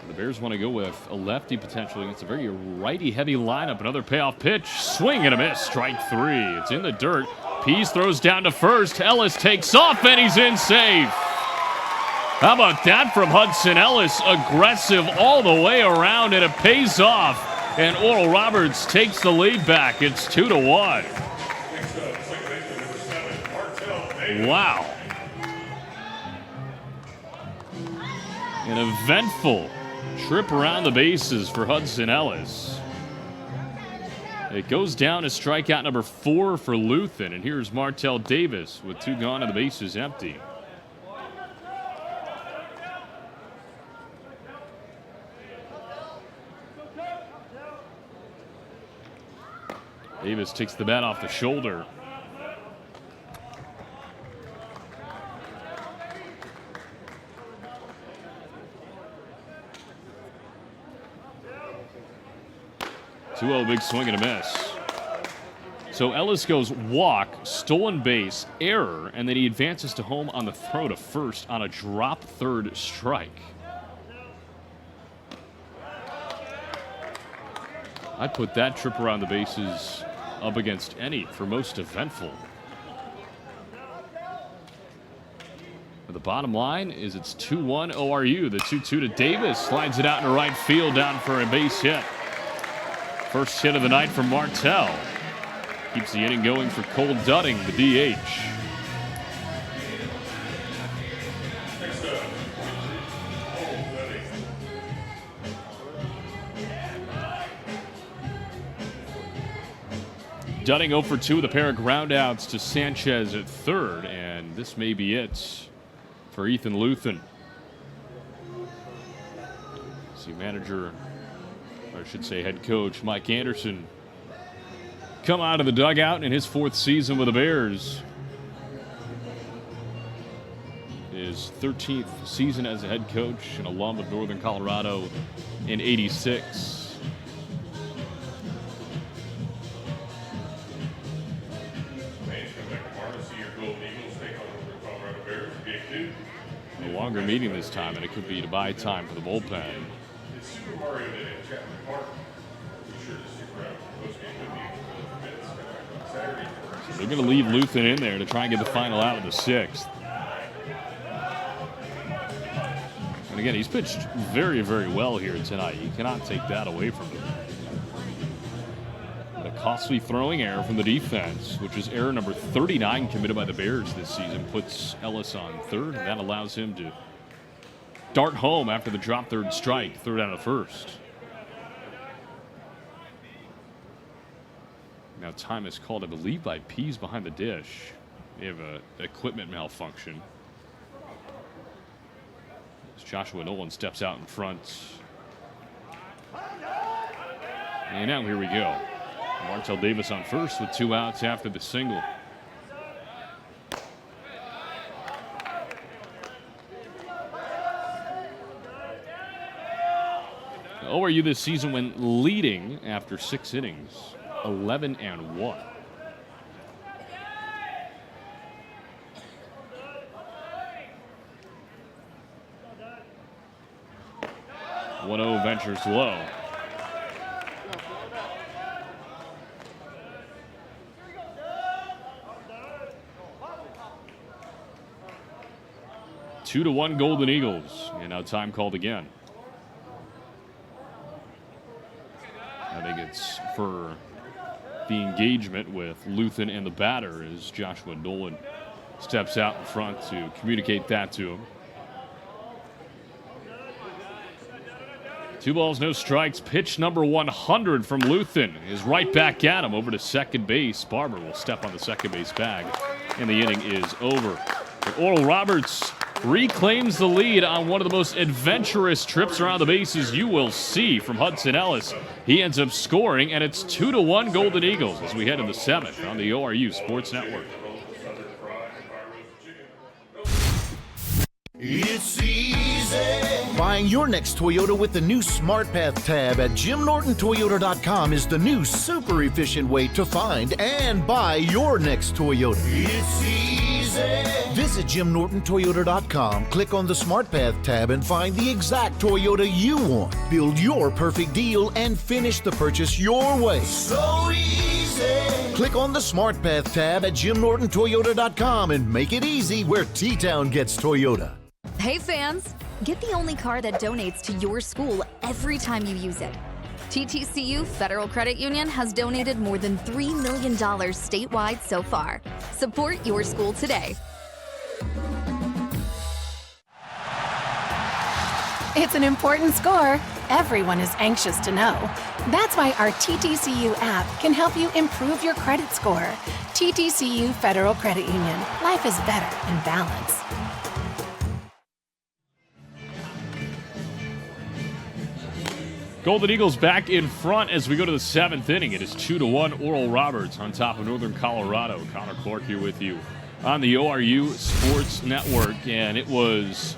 The Bears want to go with a lefty potentially. It's a very righty-heavy lineup. Another payoff pitch. Swing and a miss. Strike three. It's in the dirt. Pease throws down to first. Ellis takes off, and he's in safe. How about that from Hudson Ellis? Aggressive all the way around, and it pays off. And Oral Roberts takes the lead back. It's 2-1. Wow. An eventful trip around the bases for Hudson Ellis. It goes down to strikeout number 4 for Luthen. And here's Martell Davis with 2 gone and the bases empty. Davis takes the bat off the shoulder. Big swing and a miss. So Ellis goes walk, stolen base, error, and then he advances to home on the throw to first on a drop third strike. I'd put that trip around the bases up against any for most eventful. But the bottom line is it's 2-1 ORU. The 2-2 to Davis. Slides it out into right field, down for a base hit. First hit of the night from Martell. Keeps the inning going for Cole Dutting, the DH. Dutting 0 for 2 with a pair of groundouts to Sanchez at third, and this may be it for Ethan Luthen. See manager, or I should say head coach, Mike Anderson, come out of the dugout in his 4th season with the Bears. His 13th season as a head coach, an alum of Northern Colorado in '86. A longer meeting this time, and it could be to buy time for the bullpen. So they're going to leave Luthen in there to try and get the final out of the 6th. And again, he's pitched very, very well here tonight. You cannot take that away from him. But a costly throwing error from the defense, which is error number 39 committed by the Bears this season. Puts Ellis on third, and that allows him to dart home after the drop third strike, third out of first. Now time is called, I believe, by Pease behind the dish. They have an equipment malfunction. As Joshua Nolan steps out in front. And now here we go. Martell Davis on first with 2 outs after the single. ORU this season when leading after 6 innings, 11-1. One-0 ventures low. Two to 1 Golden Eagles, and now time called again. I think it's for the engagement with Luthen and the batter as Joshua Nolan steps out in front to communicate that to him. 2 balls, no strikes. Pitch number 100 from Luthen is right back at him over to second base. Barber will step on the second base bag, and the inning is over. But Oral Roberts reclaims the lead on one of the most adventurous trips around the bases you will see from Hudson Ellis. He ends up scoring, and it's 2-1 Golden Eagles as we head to the 7th on the ORU Sports Network. It's easy. Buying your next Toyota with the new SmartPath tab at JimNortonToyota.com is the new super efficient way to find and buy your next Toyota. It's easy. Visit JimNortonToyota.com, click on the SmartPath tab, and find the exact Toyota you want. Build your perfect deal and finish the purchase your way. So easy. Click on the SmartPath tab at JimNortonToyota.com and make it easy where T-Town gets Toyota. Hey fans, get the only car that donates to your school every time you use it. TTCU Federal Credit Union has donated more than $3 million statewide so far. Support your school today. It's an important score. Everyone is anxious to know. That's why our TTCU app can help you improve your credit score. TTCU Federal Credit Union. Life is better in balance. Golden Eagles back in front as we go to the 7th inning. It is 2-1 Oral Roberts on top of Northern Colorado. Connor Clark here with you on the ORU Sports Network. And it was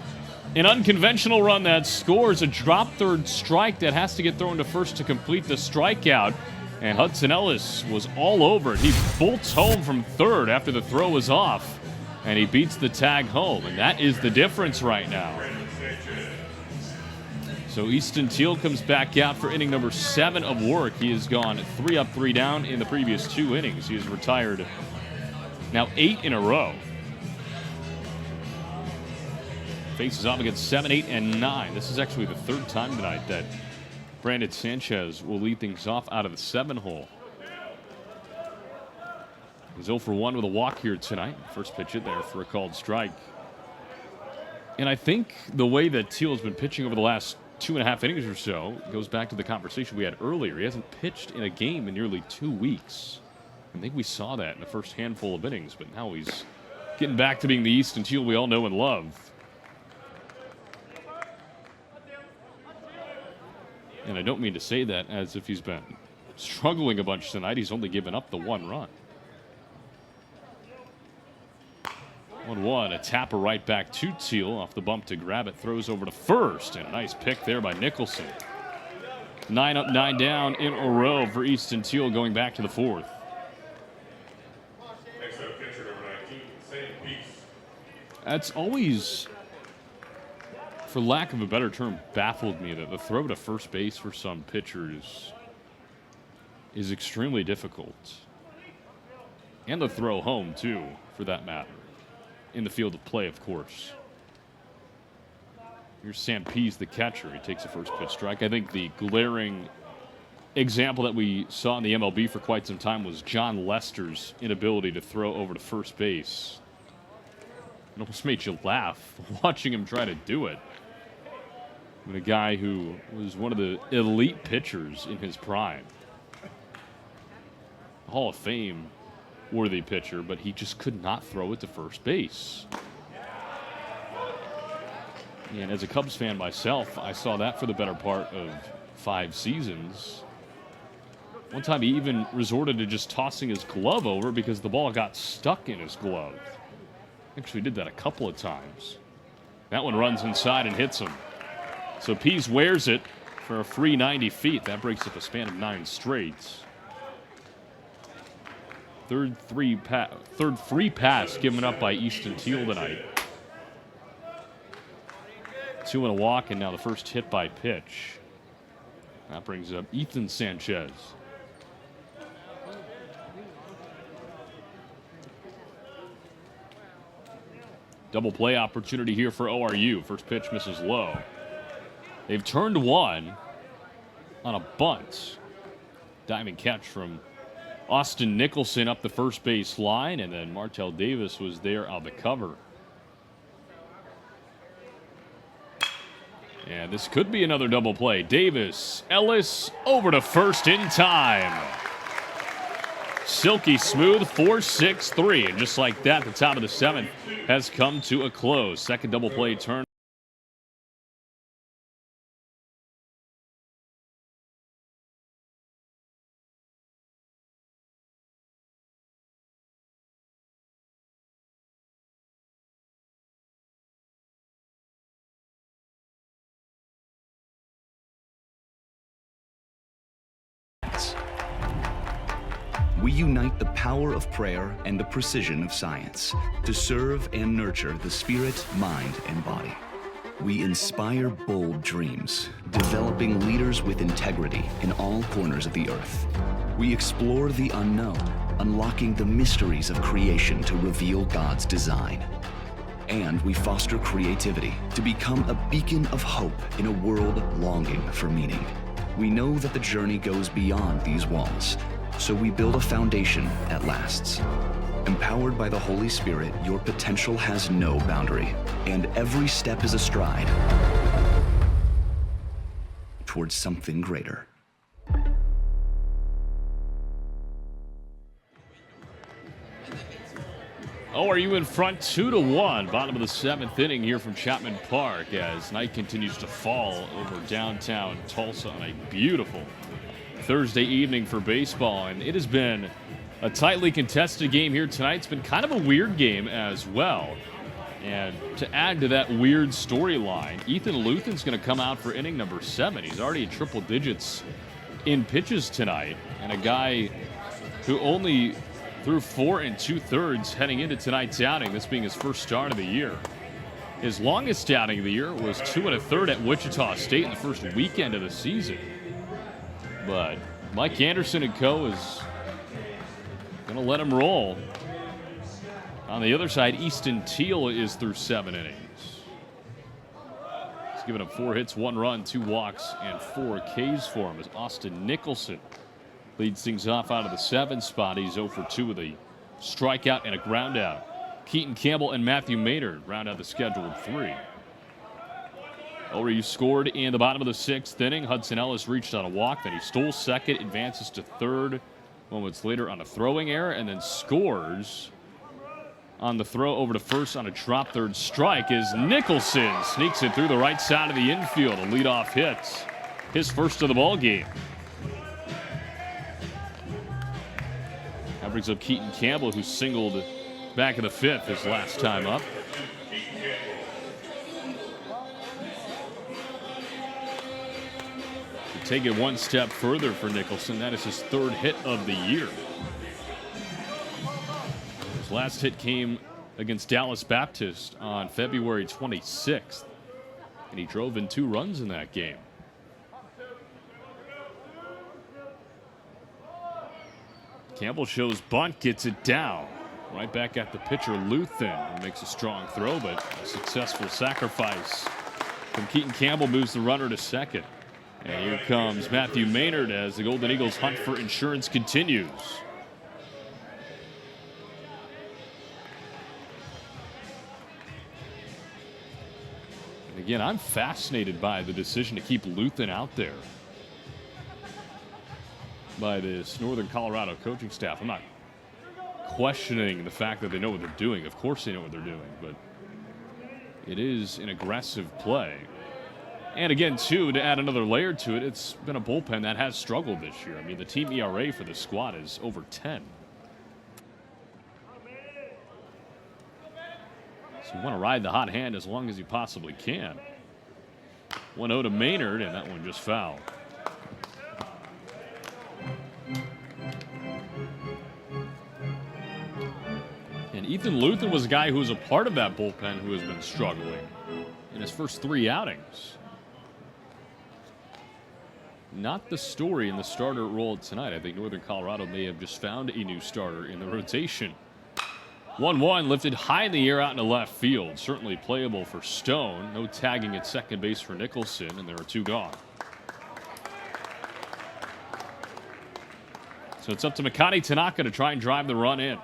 an unconventional run that scores a drop third strike that has to get thrown to first to complete the strikeout. And Hudson Ellis was all over it. He bolts home from third after the throw was off. And he beats the tag home. And that is the difference right now. So Easton Teal comes back out for inning number 7 of work. He has gone 3 up, 3 down in the previous 2 innings. He has retired now 8 in a row. Faces off against 7, 8, and 9. This is actually the 3rd time tonight that Brandon Sanchez will lead things off out of the 7-hole. He's 0 for 1 with a walk here tonight. First pitch in there for a called strike. And I think the way that Teal has been pitching over the last 2.5 innings or so goes back to the conversation we had earlier. He hasn't pitched in a game in nearly 2 weeks. I think we saw that in the first handful of innings, but now he's getting back to being the Easton Teal we all know and love. And I don't mean to say that as if he's been struggling a bunch tonight. He's only given up the 1 run. 1-1, a tapper right back to Teal off the bump to grab it, throws over to first, and a nice pick there by Nicholson. 9 up, 9 down in a row for Easton Teal going back to the 4th. Next up, pitcher number 19, Sam Peace. That's always, for lack of a better term, baffled me that the throw to first base for some pitchers is extremely difficult. And the throw home, too, for that matter. In the field of play, of course. Here's Sam Pease, the catcher. He takes the first pitch strike. I think the glaring example that we saw in the MLB for quite some time was John Lester's inability to throw over to first base. It almost made you laugh watching him try to do it. I mean, a guy who was one of the elite pitchers in his prime. Hall of Fame worthy pitcher, but he just could not throw it to first base. And as a Cubs fan myself, I saw that for the better part of 5 seasons. One time he even resorted to just tossing his glove over because the ball got stuck in his glove. Actually did that a couple of times. That one runs inside and hits him. So Pease wears it for a free 90 feet. That breaks up a span of 9 straights. Third free pass given up by Easton Teal tonight. 2 and a walk, and now the first hit by pitch. That brings up Ethan Sanchez. Double play opportunity here for ORU. First pitch misses low. They've turned one on a bunt. Diving catch from Austin Nicholson up the first base line, and then Martell Davis was there on the cover. And this could be another double play. Davis, Ellis over to first in time. Silky smooth, 4-6-3. And just like that, the top of the 7th has come to a close. Second double play turn. We unite the power of prayer and the precision of science to serve and nurture the spirit, mind, and body. We inspire bold dreams, developing leaders with integrity in all corners of the earth. We explore the unknown, unlocking the mysteries of creation to reveal God's design. And we foster creativity to become a beacon of hope in a world longing for meaning. We know that the journey goes beyond these walls, so we build a foundation that lasts. Empowered by the Holy Spirit, your potential has no boundary, and every step is a stride towards something greater. ORU in front 2-1. Bottom of the 7th inning here from Chapman Park as night continues to fall over downtown Tulsa on a beautiful Thursday evening for baseball. And it has been a tightly contested game here tonight. It's been kind of a weird game as well. And to add to that weird storyline, Ethan Luthen's going to come out for inning number 7. He's already at triple digits in pitches tonight. And a guy who only threw 4 2/3 heading into tonight's outing, this being his first start of the year. His longest outing of the year was 2 1/3 at Wichita State in the first weekend of the season. But Mike Anderson and co. is going to let him roll. On the other side, Easton Teal is through 7 innings. He's given up 4 hits, 1 run, 2 walks, and 4 Ks for him as Austin Nicholson leads things off out of the 7 spot. He's 0 for 2 with a strikeout and a ground out. Keaton Campbell and Matthew Maynard round out the scheduled 3. ORU scored in the bottom of the 6th inning. Hudson Ellis reached on a walk, then he stole second, advances to third moments later on a throwing error, and then scores on the throw over to first on a drop third strike as Nicholson sneaks it through the right side of the infield. A leadoff hit, his first of the ball game. That brings up Keaton Campbell, who singled back in the 5th his last time up. To take it one step further for Nicholson, that is his 3rd hit of the year. His last hit came against Dallas Baptist on February 26th, and he drove in 2 runs in that game. Campbell shows bunt, gets it down. Right back at the pitcher, Luthen, who makes a strong throw, but a successful sacrifice from Keaton Campbell moves the runner to second. And here comes Matthew Maynard as the Golden Eagles' hunt for insurance continues. And again, I'm fascinated by the decision to keep Luthen out there by this Northern Colorado coaching staff. I'm not questioning the fact that they know what they're doing. Of course they know what they're doing, but it is an aggressive play. And again, too, to add another layer to it, it's been a bullpen that has struggled this year. I mean, the team ERA for the squad is over 10. So you want to ride the hot hand as long as you possibly can. 1-0 to Maynard, and that one just fouled. And Ethan Luthen was a guy who was a part of that bullpen who has been struggling in his first 3 outings. Not the story in the starter role tonight. I think Northern Colorado may have just found a new starter in the rotation. 1-1 lifted high in the air out into left field. Certainly playable for Stone. No tagging at second base for Nicholson, and there are 2 gone. So it's up to Makani Tanaka to try and drive the run in.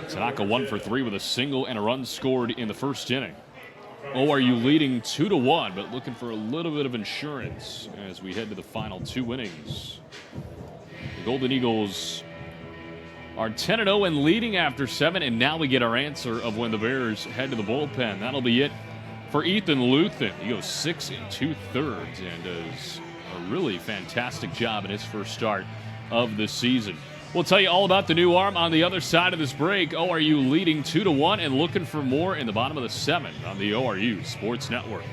Tanaka 1 for 3 with a single and a run scored in the first inning. ORU leading 2-1, but looking for a little bit of insurance as we head to the final 2 innings. The Golden Eagles are 10-0 and leading after 7, and now we get our answer of when the Bears head to the bullpen. That'll be it for Ethan Luthen. He goes 6 2/3 and does a really fantastic job in his first start of the season. We'll tell you all about the new arm on the other side of this break. ORU leading 2-1 and looking for more in the bottom of the 7th on the ORU Sports Network.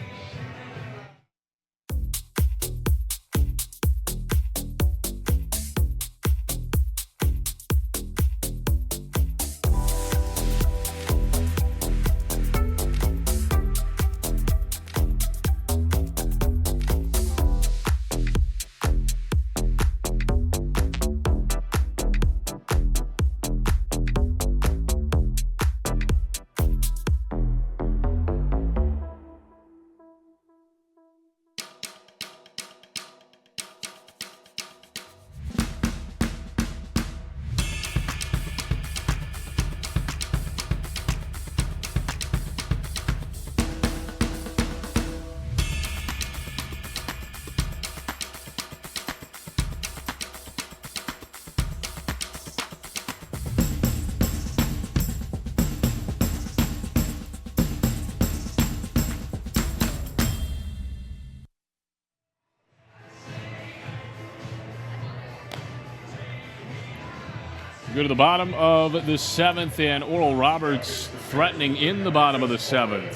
Go to the bottom of the 7th, and Oral Roberts threatening in the bottom of the 7th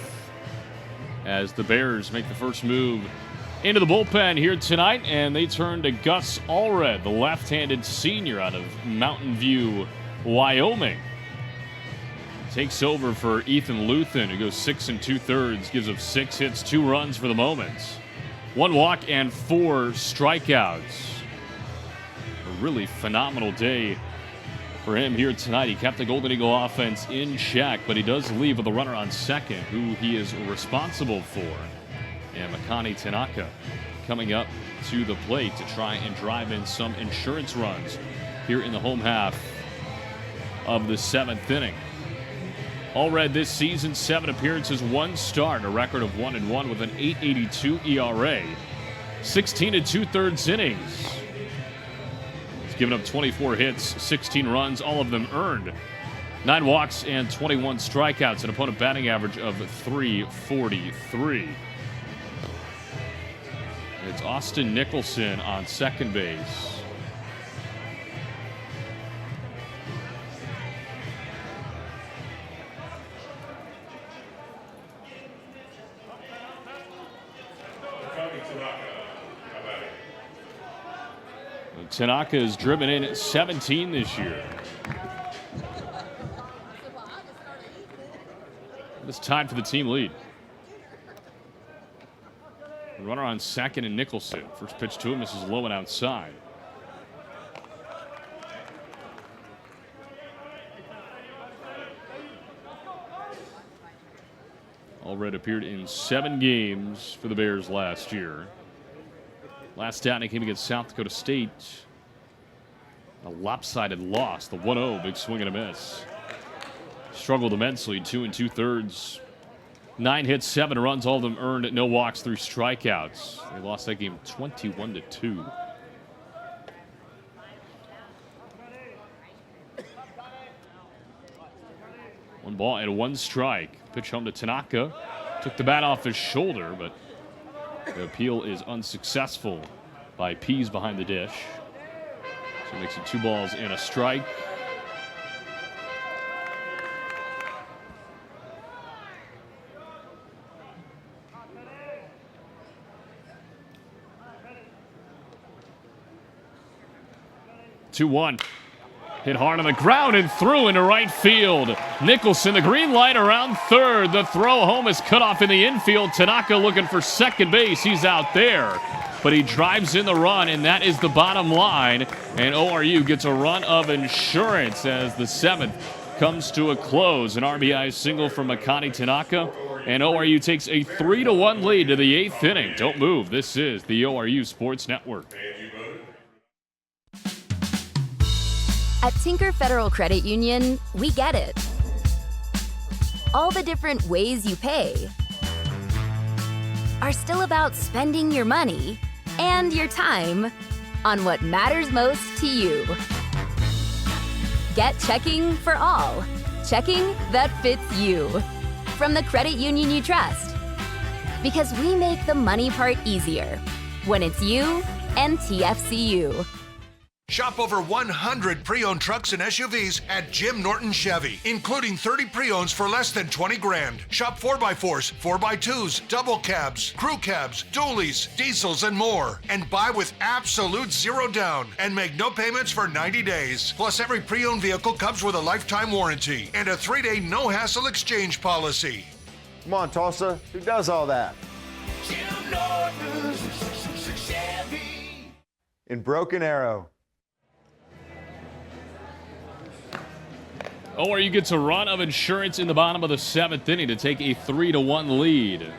as the Bears make the first move into the bullpen here tonight, and they turn to Gus Allred, the left-handed senior out of Mountain View, Wyoming. Takes over for Ethan Luthen, who goes 6 2/3, gives up 6 hits, 2 runs for the moment. 1 walk and 4 strikeouts. A really phenomenal day for him here tonight. He kept the Golden Eagle offense in check, but he does leave with a runner on second, who he is responsible for. And Makani Tanaka coming up to the plate to try and drive in some insurance runs here in the home half of the 7th inning. Allred this season, 7 appearances, 1 start, a record of 1-1 with an 8.82 ERA. 16 2/3 innings. Given up 24 hits, 16 runs, all of them earned. 9 walks and 21 strikeouts, an opponent batting average of .343. It's Austin Nicholson on second base. Tanaka has driven in 17 this year. It's tied for the team lead. Runner on second and Nicholson. First pitch to him, this is low and outside. Allred appeared in 7 games for the Bears last year. Last out, he came against South Dakota State. A lopsided loss, the 1-0, big swing and a miss. Struggled immensely, 2 2/3. 9 hits, 7 runs, all of them earned, no walks, 3 strikeouts. They lost that game 21-2. One ball and 1 strike. Pitch home to Tanaka. Took the bat off his shoulder, but the appeal is unsuccessful by Pease behind the dish. So it makes it 2 balls and a strike. Two-one. Hit hard on the ground and through into right field. Nicholson, the green light around third. The throw home is cut off in the infield. Tanaka looking for second base. He's out there. But he drives in the run, and that is the bottom line. And ORU gets a run of insurance as the 7th comes to a close. An RBI single from Makani Tanaka. And ORU takes a 3-1 lead to the 8th inning. Don't move. This is the ORU Sports Network. At Tinker Federal Credit Union, we get it. All the different ways you pay are still about spending your money and your time on what matters most to you. Get checking for all. Checking that fits you. From the credit union you trust. Because we make the money part easier when it's you and TFCU. Shop over 100 pre-owned trucks and SUVs at Jim Norton Chevy, including 30 pre-owns for less than 20 grand. Shop 4x4s, 4x2s, double cabs, crew cabs, dualies, diesels, and more. And buy with absolute 0 down and make no payments for 90 days. Plus, every pre-owned vehicle comes with a lifetime warranty and a 3-day no-hassle exchange policy. Come on, Tulsa. Who does all that? Jim Norton Chevy. In Broken Arrow. ORU gets a run of insurance in the bottom of the 7th inning to take a 3-1 lead.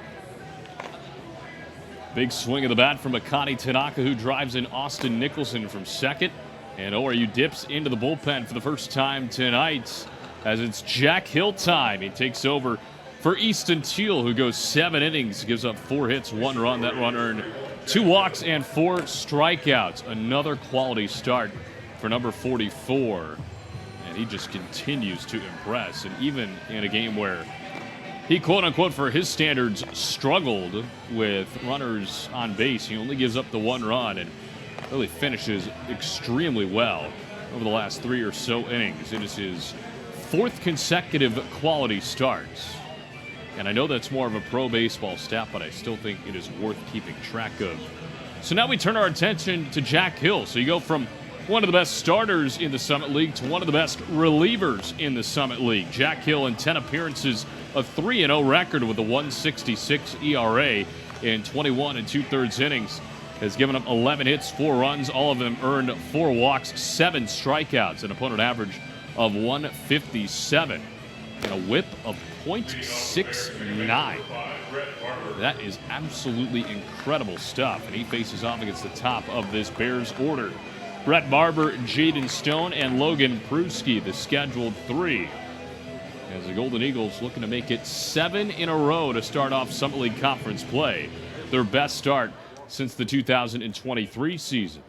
Big swing of the bat from Makani Tanaka, who drives in Austin Nicholson from second. And ORU dips into the bullpen for the first time tonight as it's Jack Hill time. He takes over for Easton Teal, who goes 7 innings, gives up 4 hits, 1 run. That run earned 2 walks and 4 strikeouts. Another quality start for number 44. He just continues to impress. And even in a game where he, quote-unquote, for his standards, struggled with runners on base, he only gives up the 1 run and really finishes extremely well over the last 3 or so innings. It is his 4th consecutive quality start. And I know that's more of a pro baseball stat, but I still think it is worth keeping track of. So now we turn our attention to Jack Hill. So you go from one of the best starters in the Summit League to one of the best relievers in the Summit League. Jack Hill in 10 appearances, a 3-0 record with a 1.66 ERA in 21 2/3 innings. Has given up 11 hits, 4 runs, all of them earned 4 walks, 7 strikeouts, an opponent average of 157, and a whip of .69. That is absolutely incredible stuff, and he faces off against the top of this Bears order. Brett Barber, Jaden Stone, and Logan Pruski, the scheduled 3. As the Golden Eagles looking to make it 7 in a row to start off Summit League Conference play. Their best start since the 2023 season.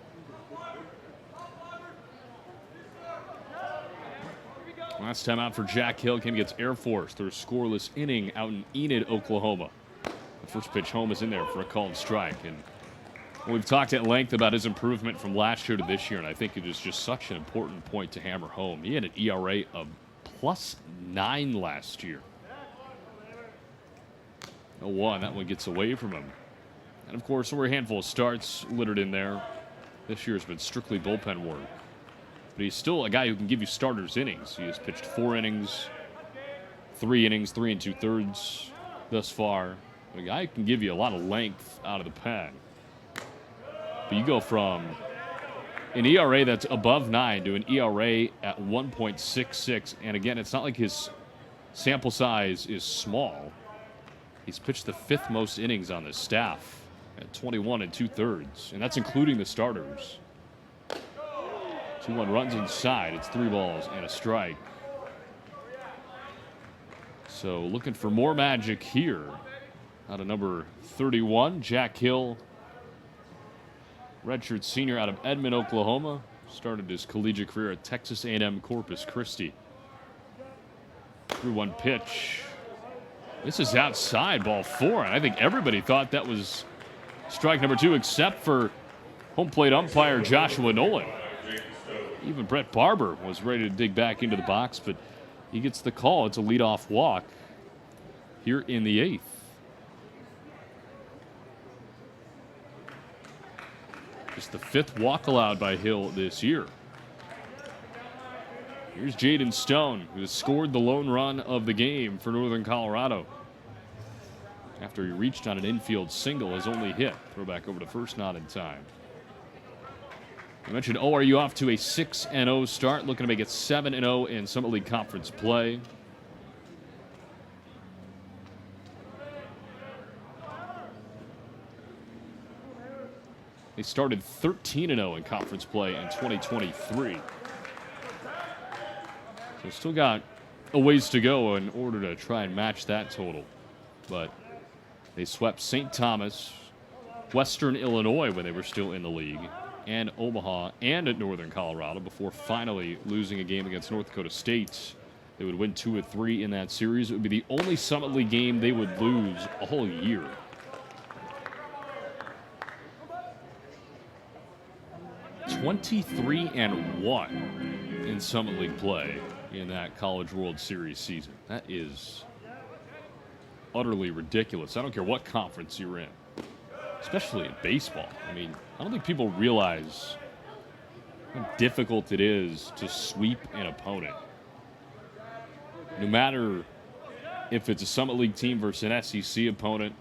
Last time out for Jack Hill came against Air Force through a scoreless inning out in Enid, Oklahoma. The first pitch home is in there for a called strike. And we've talked at length about his improvement from last year to this year, and I think it is just such an important point to hammer home. He had an ERA of +9 last year. 0-1, that one gets away from him. And of course, there were a handful of starts littered in there. This year has been strictly bullpen work. But he's still a guy who can give you starters innings. He has pitched 4 innings, 3 innings, 3 2/3 thus far. A guy who can give you a lot of length out of the pen. But you go from an ERA that's above 9 to an ERA at 1.66. And again, it's not like his sample size is small. He's pitched the 5th most innings on this staff at 21 2/3, and that's including the starters. 2-1 runs inside. It's 3 balls and a strike. So looking for more magic here. Out of number 31, Jack Hill, redshirt senior out of Edmond, Oklahoma. Started his collegiate career at Texas A&M Corpus Christi. 3-1 pitch. This is outside, ball 4. And I think everybody thought that was strike number 2, except for home plate umpire Joshua Nolan. Even Brett Barber was ready to dig back into the box, but he gets the call. It's a leadoff walk here in the 8th. Just the 5th walk allowed by Hill this year. Here's Jaden Stone, who has scored the lone run of the game for Northern Colorado. After he reached on an infield single, his only hit. Throw back over to first, not in time. I mentioned ORU off to a 6-0 start, looking to make it 7-0 in Summit League Conference play. They started 13-0 in conference play in 2023. So still got a ways to go in order to try and match that total. But they swept St. Thomas, Western Illinois when they were still in the league, and Omaha and at Northern Colorado before finally losing a game against North Dakota State. They would win 2 of 3 in that series. It would be the only Summit League game they would lose all year. (23-1) in Summit League play in that College World Series season. That is utterly ridiculous. I don't care what conference you're in, especially in baseball. I mean, I don't think people realize how difficult it is to sweep an opponent. No matter if it's a Summit League team versus an SEC opponent.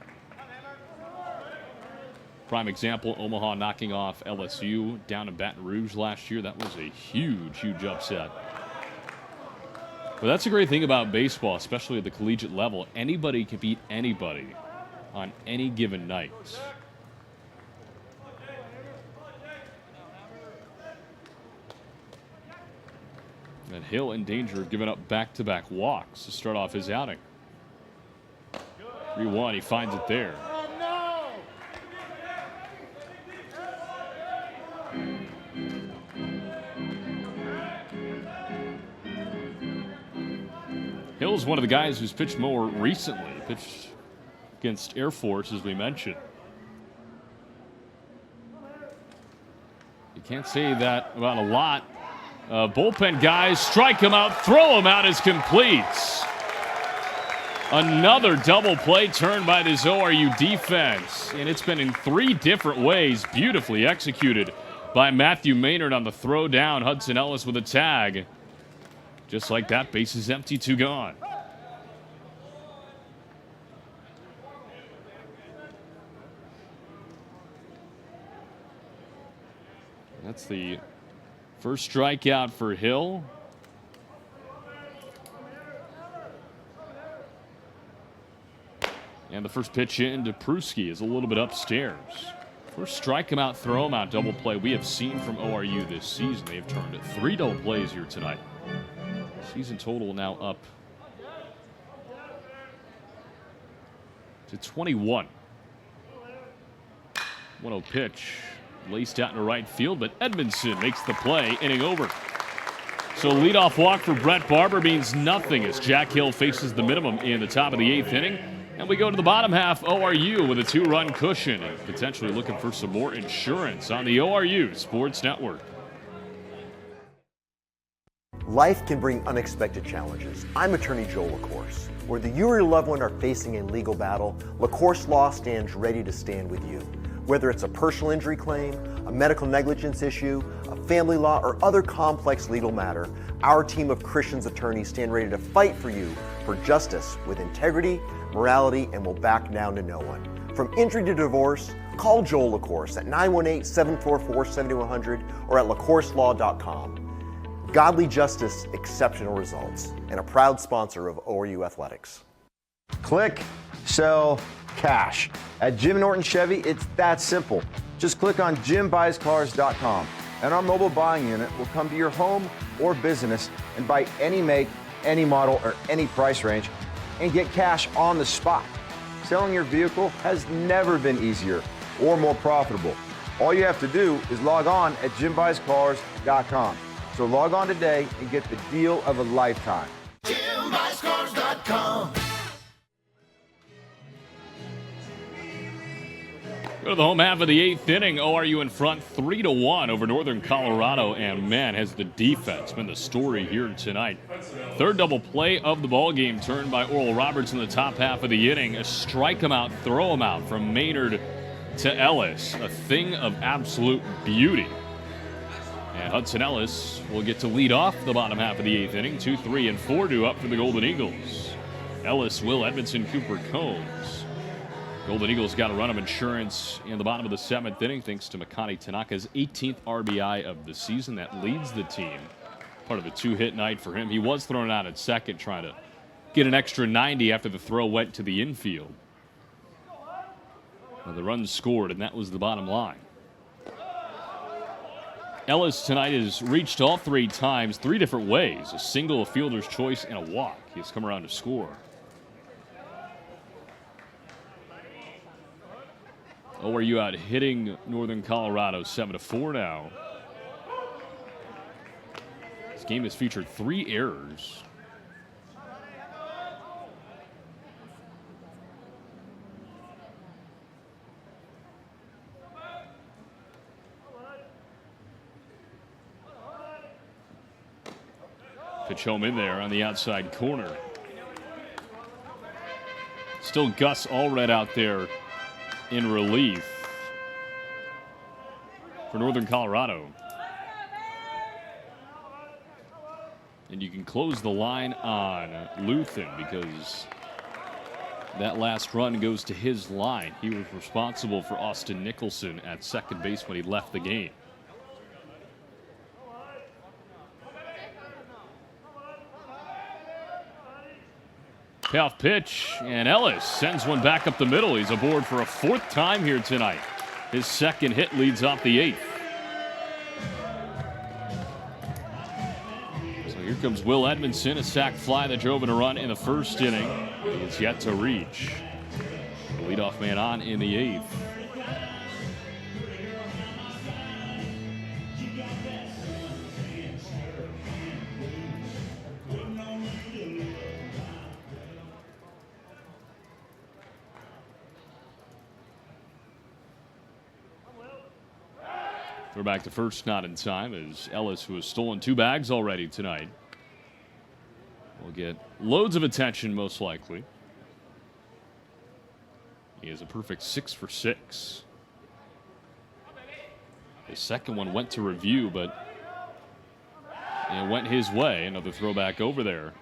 Prime example, Omaha knocking off LSU down in Baton Rouge last year. That was a huge, huge upset. But that's a great thing about baseball, especially at the collegiate level. Anybody can beat anybody on any given night. And Hill in danger of giving up back-to-back walks to start off his outing. 3-1, he finds it there. Hill's one of the guys who's pitched more recently. Pitched against Air Force, as we mentioned. You can't say that about a lot. Bullpen guys strike him out, throw him out as completes. Another double play turn by this ORU defense. And it's been in 3 different ways, beautifully executed by Matthew Maynard on the throw down. Hudson Ellis with a tag. Just like that, base is empty, 2 gone. That's the first strikeout for Hill. And the first pitch in to Pruski is a little bit upstairs. First strike him out, throw him out double play we have seen from ORU this season. They have turned 3 double plays here tonight. Season total now up to 21. 1-0 pitch. Laced out into right field, but Edmondson makes the play, inning over. So leadoff walk for Brett Barber means nothing as Jack Hill faces the minimum in the top of the 8th inning. And we go to the bottom half, ORU with a 2-run cushion and potentially looking for some more insurance on the ORU Sports Network. Life can bring unexpected challenges. I'm attorney Joel LaCourse. Whether you or your loved one are facing a legal battle, LaCourse Law stands ready to stand with you. Whether it's a personal injury claim, a medical negligence issue, a family law, or other complex legal matter, our team of Christians attorneys stand ready to fight for you for justice with integrity, morality, and will back down to no one. From injury to divorce, call Joel LaCourse at 918-744-7100 or at lacourslaw.com. Godly justice, exceptional results, and a proud sponsor of ORU Athletics. Click, sell, cash. At Jim Norton Chevy, it's that simple. Just click on JimBuysCars.com and our mobile buying unit will come to your home or business and buy any make, any model, or any price range and get cash on the spot. Selling your vehicle has never been easier or more profitable. All you have to do is log on at JimBuysCars.com. So log on today and get the deal of a lifetime. JimBuysCars.com. Go to the home half of the 8th inning. ORU in front 3-1 over Northern Colorado. And, man, has the defense been the story here tonight. Third double play of the ball game turned by Oral Roberts in the top half of the inning. A strike him out, throw him out from Maynard to Ellis. A thing of absolute beauty. And Hudson Ellis will get to lead off the bottom half of the 8th inning. 2, 3, and 4 due up for the Golden Eagles. Ellis, Will Edmondson, Cooper Combs. Golden Eagles got a run of insurance in the bottom of the 7th inning thanks to Makani Tanaka's 18th RBI of the season. That leads the team. Part of a 2-hit night for him. He was thrown out at second trying to get an extra 90 after the throw went to the infield. Well, the run scored, and that was the bottom line. Ellis tonight has reached all 3 times, 3 different ways. A single, a fielder's choice, and a walk. He's come around to score. ORU out hitting Northern Colorado 7-4 now. This game has featured 3 errors. Pitch home in there on the outside corner. Still Gus Allred out there in relief for Northern Colorado. And you can close the line on Luthen because that last run goes to his line. He was responsible for Austin Nicholson at second base when he left the game. Payoff pitch, and Ellis sends one back up the middle. He's aboard for a 4th time here tonight. His second hit leads off the 8th. So here comes Will Edmondson, a sac fly that drove in a run in the 1st inning. He is yet to reach. The leadoff man on in the 8th. We're back to first, not in time, as Ellis, who has stolen 2 bags already tonight, will get loads of attention, most likely. He has a perfect 6 for 6. His second one went to review, but it went his way. Another throwback over there.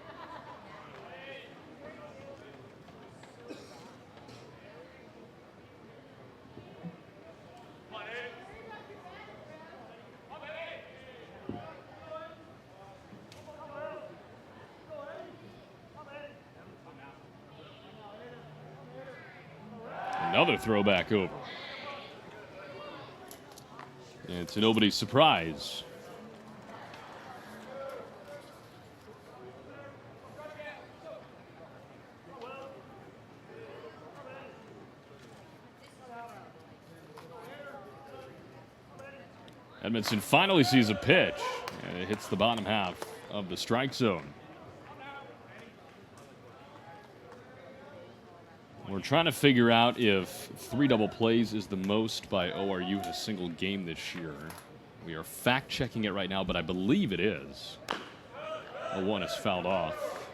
Another throwback over. And to nobody's surprise, Edmondson finally sees a pitch, and it hits the bottom half of the strike zone. We're trying to figure out if 3 double plays is the most by ORU in a single game this year. We are fact-checking it right now, but I believe it is. A 1 is fouled off.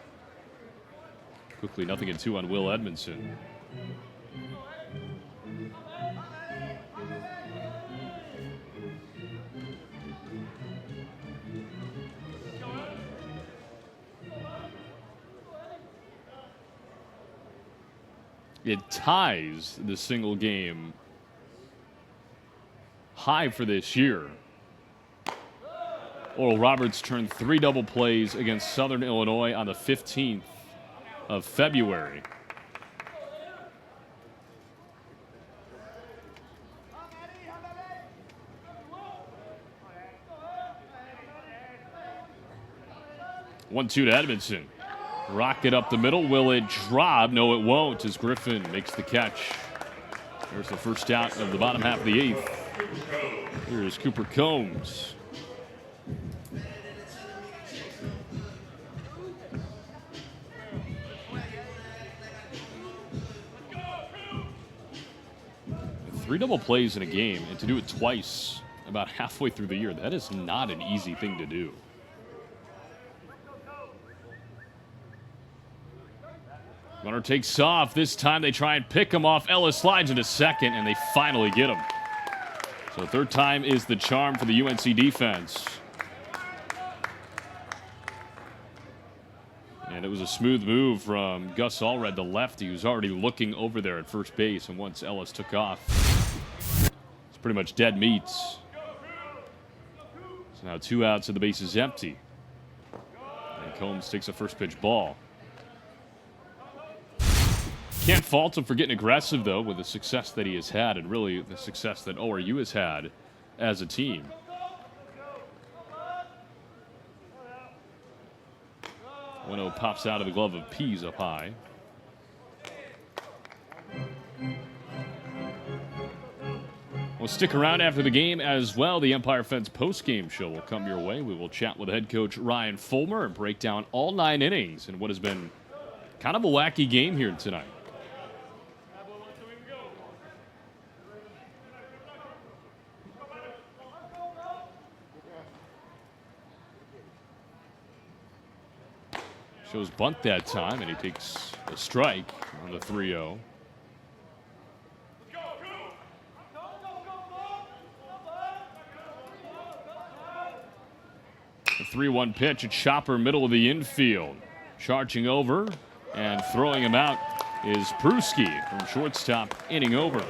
Quickly, 0-2 on Will Edmondson. It ties the single game high for this year. Oral Roberts turned 3 double plays against Southern Illinois on the 15th of February. 1-2 to Edmondson. Rocket up the middle. Will it drop? No, it won't, as Griffin makes the catch. There's the first out of the bottom half of the 8th. Here's Cooper Combs. Three double plays in a game, and to do it twice about halfway through the year, that is not an easy thing to do. Runner takes off. This time they try and pick him off. Ellis slides into second, and they finally get him. So third time is the charm for the UNC defense. And it was a smooth move from Gus Allred, the lefty, who's already looking over there at first base. And once Ellis took off, it's pretty much dead meat. So now 2 outs and the base is empty. And Combs takes a first pitch ball. Can't fault him for getting aggressive, though, with the success that he has had, and really the success that ORU has had as a team. Winnow pops out of the glove of Pease up high. We'll stick around after the game as well. The Empire Fence post-game show will come your way. We will chat with head coach Ryan Fulmer and break down all 9 innings in what has been kind of a wacky game here tonight. Shows bunt that time, and he takes a strike on the 3-0. The 3-1 pitch, a chopper middle of the infield. Charging over and throwing him out is Pruski from shortstop, inning over.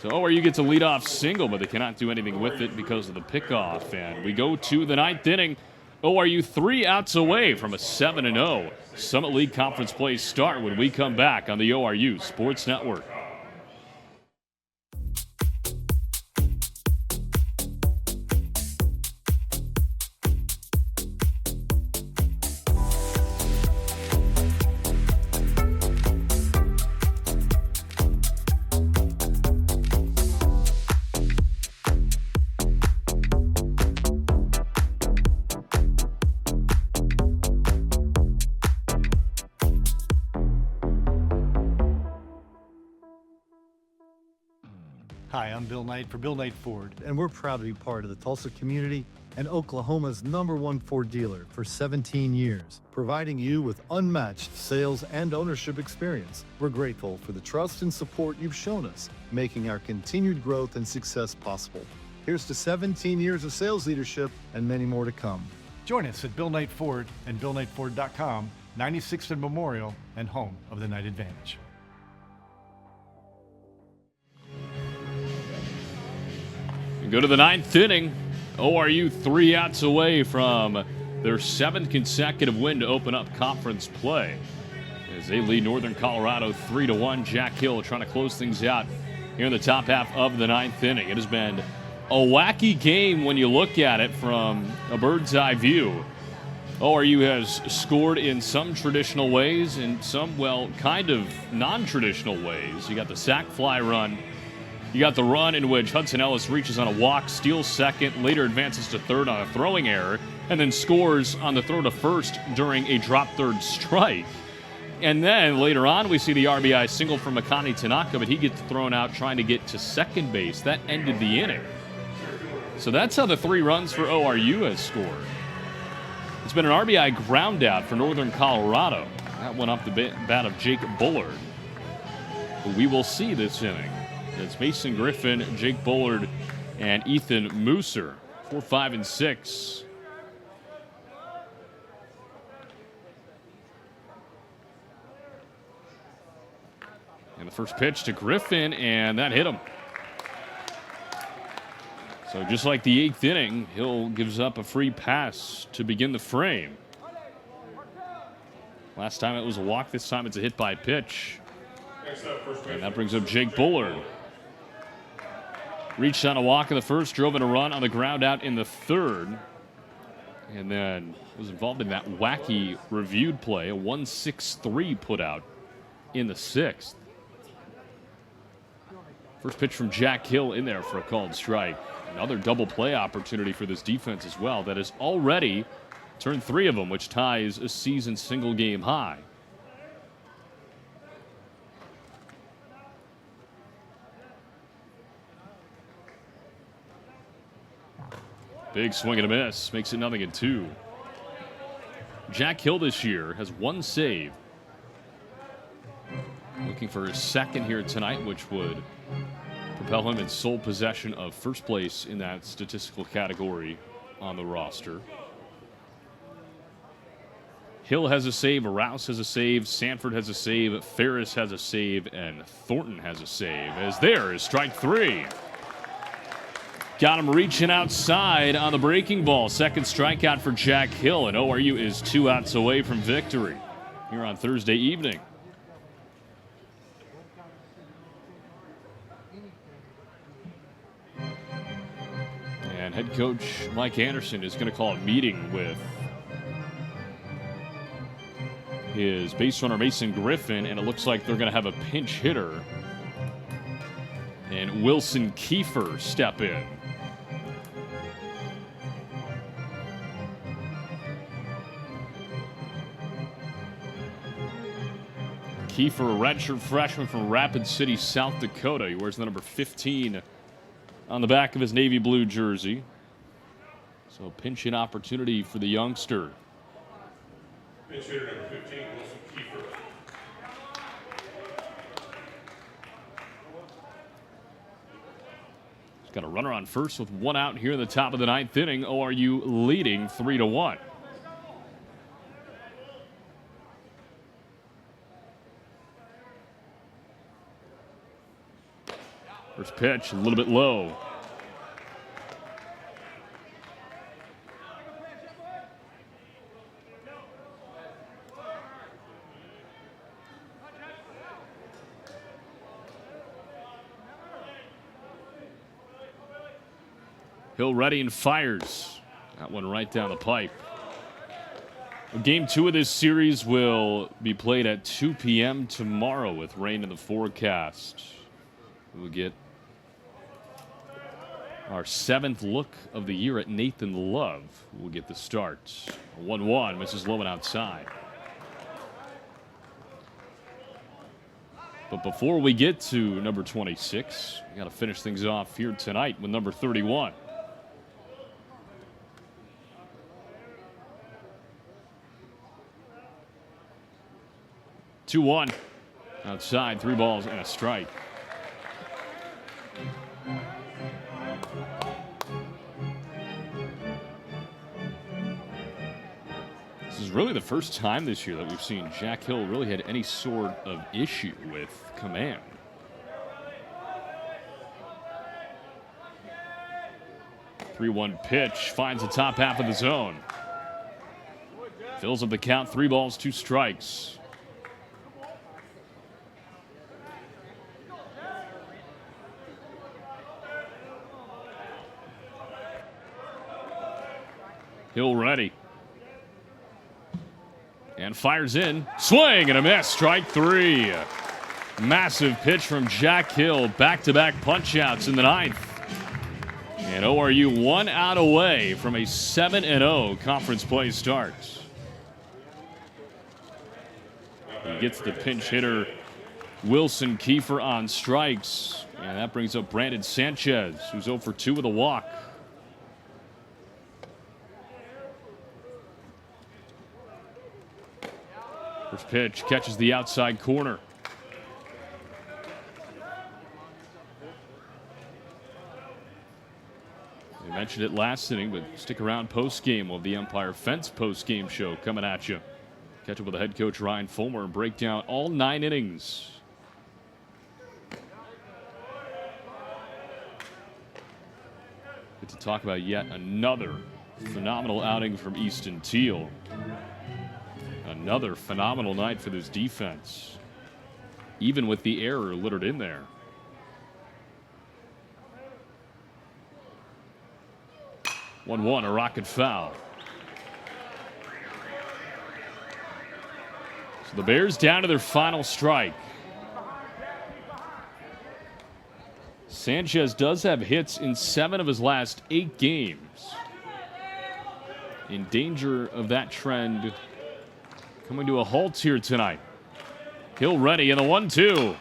So ORU gets a leadoff single, but they cannot do anything with it because of the pickoff. And we go to the 9th inning. ORU 3 outs away from a 7-0 Summit League Conference play start when we come back on the ORU Sports Network. Hi, I'm Bill Knight for Bill Knight Ford, and we're proud to be part of the Tulsa community and Oklahoma's #1 Ford dealer for 17 years, providing you with unmatched sales and ownership experience. We're grateful for the trust and support you've shown us, making our continued growth and success possible. Here's to 17 years of sales leadership and many more to come. Join us at Bill Knight Ford and BillKnightFord.com, 96th and Memorial, and home of the Knight Advantage. Go to the 9th inning. ORU 3 outs away from their 7th consecutive win to open up conference play, as they lead Northern Colorado 3-1. Jack Hill trying to close things out here in the top half of the 9th inning. It has been a wacky game when you look at it from a bird's eye view. ORU has scored in some traditional ways, in some, well, kind of non-traditional ways. You got the sac fly run. You got the run in which Hudson Ellis reaches on a walk, steals second, later advances to third on a throwing error, and then scores on the throw to first during a drop third strike. And then later on, we see the RBI single from Makani Tanaka, but he gets thrown out trying to get to second base. That ended the inning. So that's how the 3 runs for ORU has scored. It's been an RBI ground out for Northern Colorado. That went off the bat of Jake Bullard, who we will see this inning. It's Mason Griffin, Jake Bullard, and Ethan Mooser. 4, 5, and 6. And the first pitch to Griffin, and that hit him. So just like the 8th inning, Hill gives up a free pass to begin the frame. Last time it was a walk. This time it's a hit by pitch. And that brings up Jake Bullard. Reached on a walk in the first, drove in a run on the ground out in the third. and then was involved in that wacky reviewed play, a 1-6-3 put out in the 6th. First pitch from Jack Hill in there for a called strike. Another double play opportunity for this defense as well that has already turned 3 of them, which ties a season single game high. Big swing and a miss, makes it 0-2. Jack Hill this year has 1 save. Looking for his second here tonight, which would propel him in sole possession of first place in that statistical category on the roster. Hill has a save, Rouse has a save, Sanford has a save, Ferris has a save, and Thornton has a save. As there is strike 3. Got him reaching outside on the breaking ball. Second strikeout for Jack Hill, and ORU is 2 outs away from victory here on Thursday evening. And head coach Mike Anderson is going to call a meeting with his base runner Mason Griffin, and it looks like they're going to have a pinch hitter and Wilson Kiefer step in. Kiefer, a redshirt freshman from Rapid City, South Dakota. He wears the number 15 on the back of his navy blue jersey. So pinch hit opportunity for the youngster. Pinch hitter number 15, Wilson Kiefer. He's got a runner on first with 1 out here in the top of the 9th inning. ORU leading 3-1. First pitch, a little bit low. Hill ready and fires. That one right down the pipe. Game 2 of this series will be played at 2 p.m. tomorrow with rain in the forecast. We'll get our 7th look of the year at Nathan Love. We'll get the start. 1-1, misses low and outside. But before we get to number 26, we got to finish things off here tonight with number 31. Two-1. Outside, 3 balls and a strike. This is really the first time this year that we've seen Jack Hill really had any sort of issue with command. Three-one pitch finds the top half of the zone. Fills up the count, 3 balls, 2 strikes. Hill ready. And fires in. Swing and a miss. Strike 3. Massive pitch from Jack Hill. Back-to-back punch-outs in the 9th. And ORU 1 out away from a 7-0 conference play start. He gets the pinch hitter Wilson Kiefer on strikes. And that brings up Brandon Sanchez, who's 0 for 2 with a walk. First pitch catches the outside corner. We mentioned it last inning, but stick around post-game of the Empire Fence post-game show coming at you. Catch up with the head coach Ryan Fulmer and break down all 9 innings. Get to talk about yet another phenomenal outing from Easton Teal. Another phenomenal night for this defense, even with the error littered in there. One, a rocket foul. So the Bears down to their final strike. Sanchez does have hits in 7 of his last 8 games. In danger of that trend coming to a halt here tonight. Hill ready in the 1-2.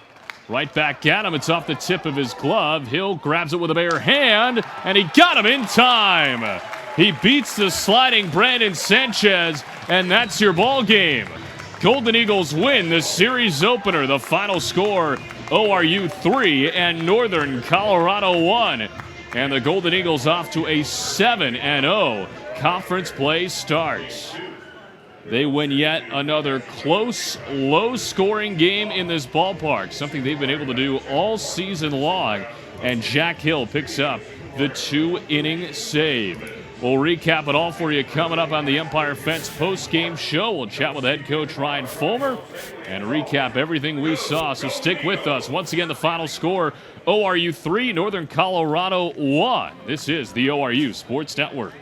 Right back at him. It's off the tip of his glove. Hill grabs it with a bare hand, and he got him in time. He beats the sliding Brandon Sanchez, and that's your ball game. Golden Eagles win the series opener. The final score, ORU 3 and Northern Colorado 1. And the Golden Eagles off to a 7-0 conference play starts. They win yet another close, low-scoring game in this ballpark, something they've been able to do all season long. And Jack Hill picks up the 2-inning save. We'll recap it all for you coming up on the Empire Fence post-game show. We'll chat with head coach Ryan Fulmer and recap everything we saw. So stick with us. Once again, the final score, ORU 3, Northern Colorado 1. This is the ORU Sports Network.